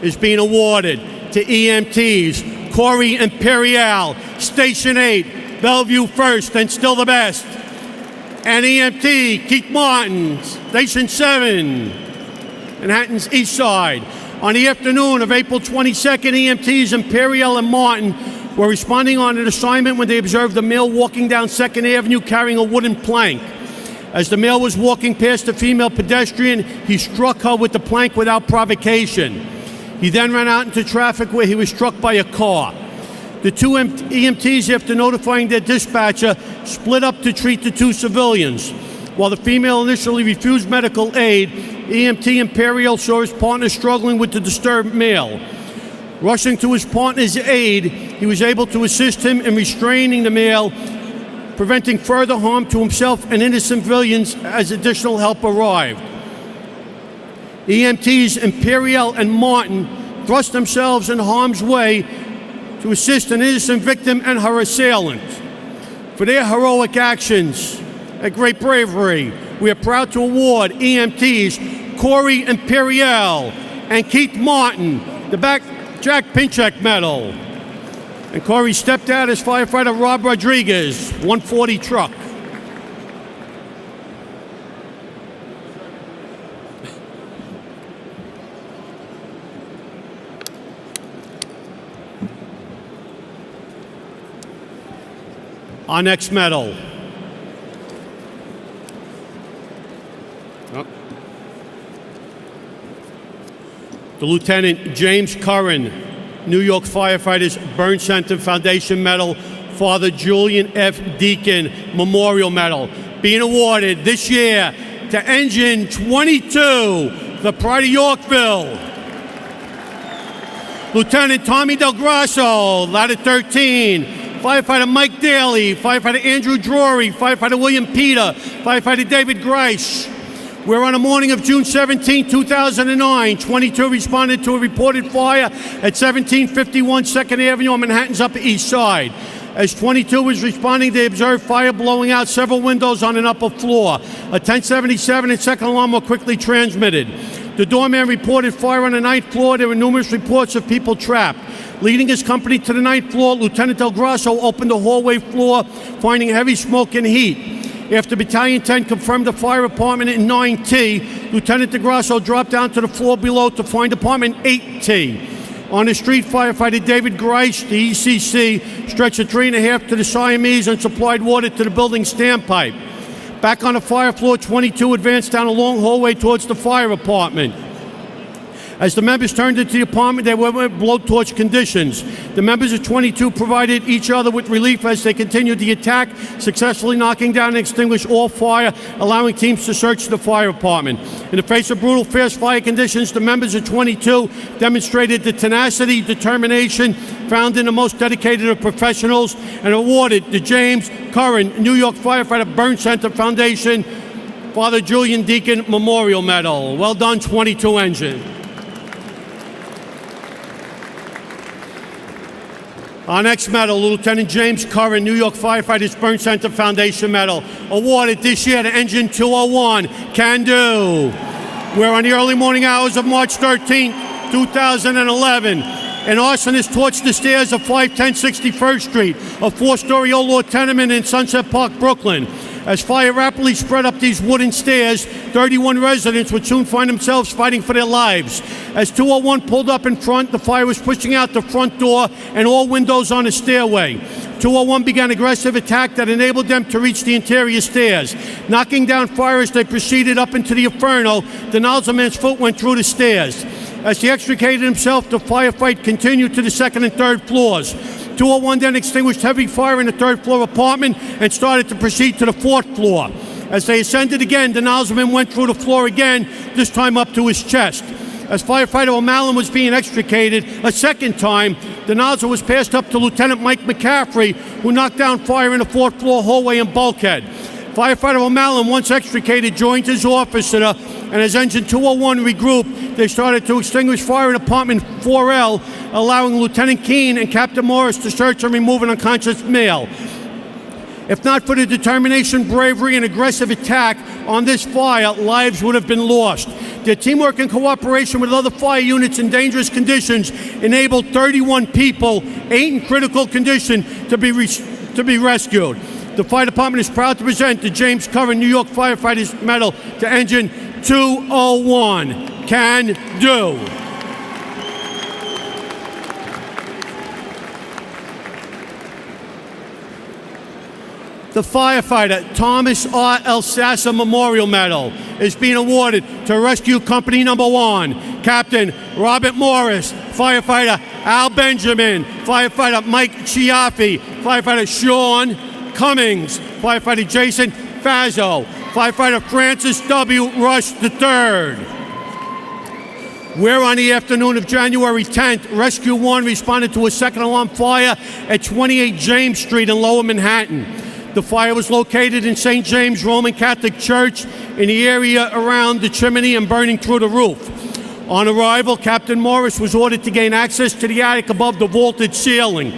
is being awarded to EMTs Corey Imperial, Station 8, Bellevue First, and still the best. And EMT Keith Martin, Station 7, Manhattan's East Side. On the afternoon of April 22nd, EMTs Imperial and Martin were responding on an assignment when they observed a male walking down 2nd Avenue carrying a wooden plank. As the male was walking past a female pedestrian, he struck her with the plank without provocation. He then ran out into traffic where he was struck by a car. The two EMTs, after notifying their dispatcher, split up to treat the two civilians. While the female initially refused medical aid, EMT Imperial saw his partner struggling with the disturbed male. Rushing to his partner's aid, he was able to assist him in restraining the male, preventing further harm to himself and innocent civilians as additional help arrived. EMTs Imperial and Martin thrust themselves in harm's way to assist an innocent victim and her assailant. For their heroic actions and great bravery, we are proud to award EMTs Corey Imperial and Keith Martin the Jack Pinchik Medal. And Corey stepped out as firefighter Rob Rodriguez, 140 truck. Our next medal. The Lieutenant James Curran, New York Firefighters Burn Center Foundation Medal, Father Julian F. Deacon Memorial Medal, being awarded this year to Engine 22, the Pride of Yorkville. Lieutenant Tommy Del Grasso, Ladder 13, Firefighter Mike Daly, Firefighter Andrew Drury, Firefighter William Peter, Firefighter David Grice. Where on the morning of June 17, 2009, 22 responded to a reported fire at 1751 2nd Avenue on Manhattan's Upper East Side. As 22 was responding, they observed fire blowing out several windows on an upper floor. A 1077 and second alarm were quickly transmitted. The doorman reported fire on the 9th floor. There were numerous reports of people trapped. Leading his company to the 9th floor, Lieutenant Del Grasso opened the hallway floor, finding heavy smoke and heat. After Battalion 10 confirmed the fire apartment in 9T, Lieutenant Del Grasso dropped down to the floor below to find apartment 8T. On the street, firefighter David Grice, the ECC, stretched a 3.5 to the Siamese and supplied water to the building's standpipe. Back on the fire floor, 22 advanced down a long hallway towards the fire apartment. As the members turned into the apartment, they were in blowtorch conditions. The members of 22 provided each other with relief as they continued the attack, successfully knocking down and extinguished all fire, allowing teams to search the fire apartment. In the face of brutal, fierce fire conditions, the members of 22 demonstrated the tenacity, determination found in the most dedicated of professionals and awarded the James Curran New York Firefighter Burn Center Foundation Father Julian Deacon Memorial Medal. Well done, 22 Engine. Our next medal, Lieutenant James Curran, New York Firefighters Burn Center Foundation Medal, awarded this year to Engine 201, Can Do. Where on the early morning hours of March 13, 2011, an arsonist torched the stairs of 510 61st Street, a 4-story old law tenement in Sunset Park, Brooklyn. As fire rapidly spread up these wooden stairs, 31 residents would soon find themselves fighting for their lives. As 201 pulled up in front, the fire was pushing out the front door and all windows on the stairway. 201 began aggressive attack that enabled them to reach the interior stairs. Knocking down fire as they proceeded up into the inferno, the nozzleman's foot went through the stairs. As he extricated himself, the firefight continued to the 2nd and 3rd floors. 201 then extinguished heavy fire in the 3rd floor apartment and started to proceed to the 4th floor. As they ascended again, the nozzleman went through the floor again, this time up to his chest. As firefighter O'Malley was being extricated a second time, the nozzle was passed up to Lieutenant Mike McCaffrey, who knocked down fire in the 4th floor hallway and bulkhead. Firefighter O'Malley, once extricated, joined his officer, and as Engine 201 regrouped, they started to extinguish fire in apartment 4L, allowing Lieutenant Keene and Captain Morris to search and remove an unconscious male. If not for the determination, bravery, and aggressive attack on this fire, lives would have been lost. Their teamwork and cooperation with other fire units in dangerous conditions enabled 31 people, 8 in critical condition, to be rescued. The fire department is proud to present the James Curran New York Firefighters Medal to Engine 201. Can do. The firefighter Thomas R. Elsasser Memorial Medal is being awarded to Rescue Company Number 1, Captain Robert Morris, firefighter Al Benjamin, firefighter Mike Chiaffi, firefighter Sean Cummings, firefighter Jason Fazzo, firefighter Francis W. Rush III. Where on the afternoon of January 10th, Rescue 1 responded to a second alarm fire at 28 James Street in Lower Manhattan. The fire was located in St. James Roman Catholic Church in the area around the chimney and burning through the roof. On arrival, Captain Morris was ordered to gain access to the attic above the vaulted ceiling.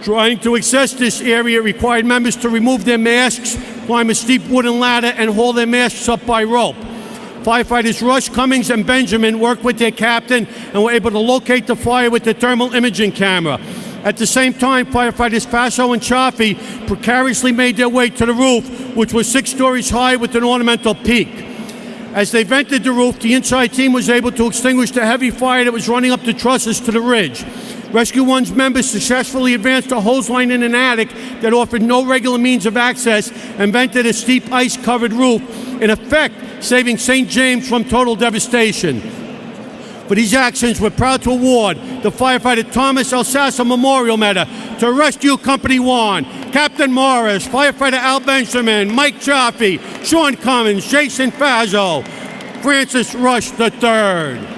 Trying to access this area required members to remove their masks, climb a steep wooden ladder, and haul their masks up by rope. Firefighters Rush, Cummings, and Benjamin worked with their captain and were able to locate the fire with the thermal imaging camera. At the same time, firefighters Faso and Chaffee precariously made their way to the roof, which was 6 stories high with an ornamental peak. As they vented the roof, the inside team was able to extinguish the heavy fire that was running up the trusses to the ridge. Rescue 1's members successfully advanced a hose line in an attic that offered no regular means of access and vented a steep ice-covered roof, in effect saving St. James from total devastation. For these actions, we're proud to award the firefighter Thomas Elsasser Memorial Medal to Rescue Company 1, Captain Morris, firefighter Al Benjamin, Mike Chaffee, Sean Cummins, Jason Fazzo, Francis Rush III.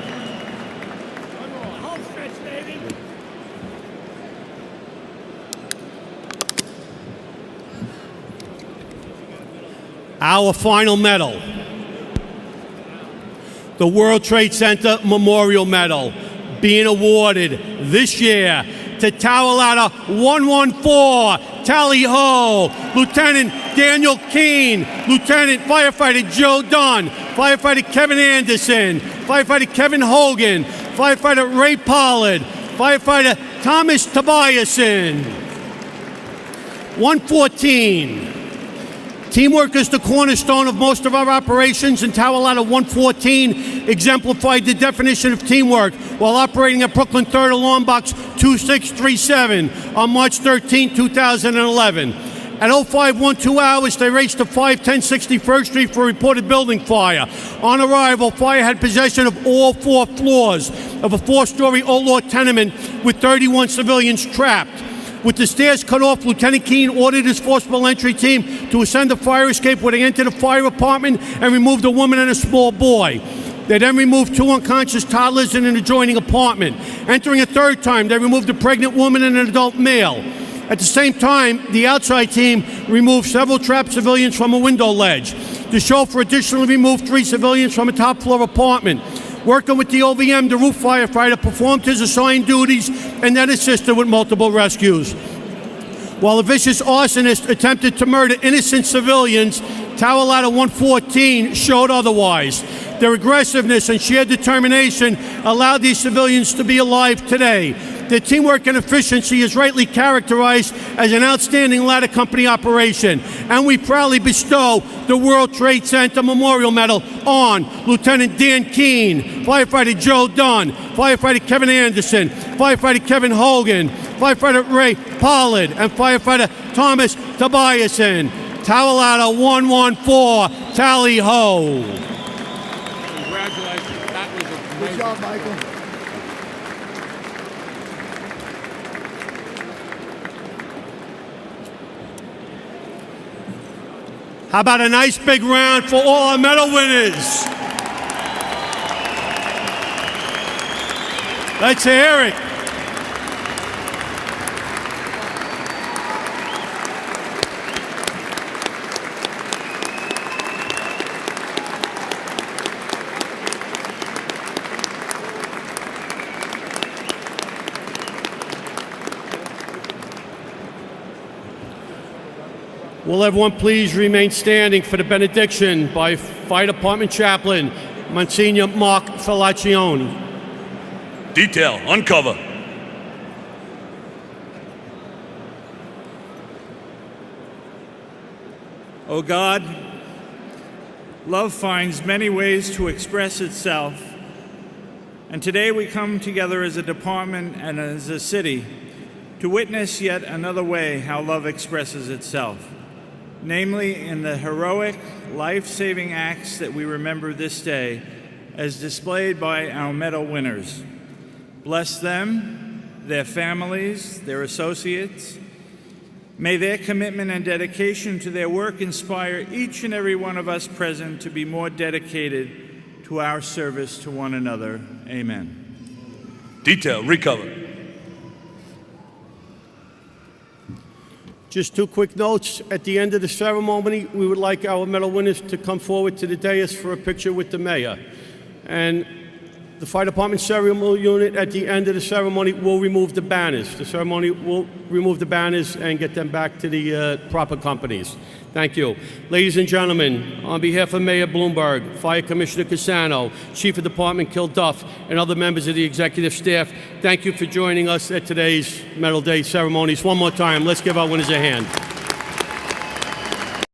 Our final medal, the World Trade Center Memorial Medal, being awarded this year to Tower Ladder 114, Tally Ho, Lieutenant Daniel Keene, Lieutenant Firefighter Joe Dunn, Firefighter Kevin Anderson, Firefighter Kevin Hogan, Firefighter Ray Pollard, Firefighter Thomas Tobiasen. 114. Teamwork is the cornerstone of most of our operations, and Tower Ladder 114 exemplified the definition of teamwork while operating at Brooklyn 3rd Alarm Box 2637 on March 13, 2011. At 0512 hours, they raced to 510 61st Street for a reported building fire. On arrival, fire had possession of all 4 floors of a 4-story old law tenement with 31 civilians trapped. With the stairs cut off, Lieutenant Keene ordered his forcible entry team to ascend the fire escape where they entered the fire apartment and removed a woman and a small boy. They then removed 2 unconscious toddlers in an adjoining apartment. Entering a 3rd time, they removed a pregnant woman and an adult male. At the same time, the outside team removed several trapped civilians from a window ledge. The chauffeur additionally removed 3 civilians from a top-floor apartment. Working with the OVM, the roof firefighter performed his assigned duties and then assisted with multiple rescues. While a vicious arsonist attempted to murder innocent civilians, Tower Ladder 114 showed otherwise. Their aggressiveness and sheer determination allowed these civilians to be alive today. Their teamwork and efficiency is rightly characterized as an outstanding ladder company operation, and we proudly bestow the World Trade Center Memorial Medal on Lieutenant Dan Keene, Firefighter Joe Dunn, Firefighter Kevin Anderson, Firefighter Kevin Hogan, Firefighter Ray Pollard, and Firefighter Thomas Tobiasen. Tower Ladder 114, Tally Ho. Congratulations. That was amazing. Good job, Michael. How about a nice big round for all our medal winners? Let's hear it. Will everyone please remain standing for the benediction by Fire Department Chaplain, Monsignor Mark Fallacione. Detail, uncover. O God, love finds many ways to express itself, and today we come together as a department and as a city to witness yet another way how love expresses itself, namely in the heroic, life-saving acts that we remember this day as displayed by our medal winners. Bless them, their families, their associates. May their commitment and dedication to their work inspire each and every one of us present to be more dedicated to our service to one another. Amen. Detail, recover. Just two quick notes. At the end of the ceremony, we would like our medal winners to come forward to the dais for a picture with the mayor. And the Fire Department ceremonial unit at the end of the ceremony will remove the banners. The ceremony will remove the banners and get them back to the proper companies. Thank you. Ladies and gentlemen, on behalf of Mayor Bloomberg, Fire Commissioner Cassano, Chief of Department Kilduff, and other members of the executive staff, thank you for joining us at today's Medal Day ceremonies. One more time, let's give our winners a hand.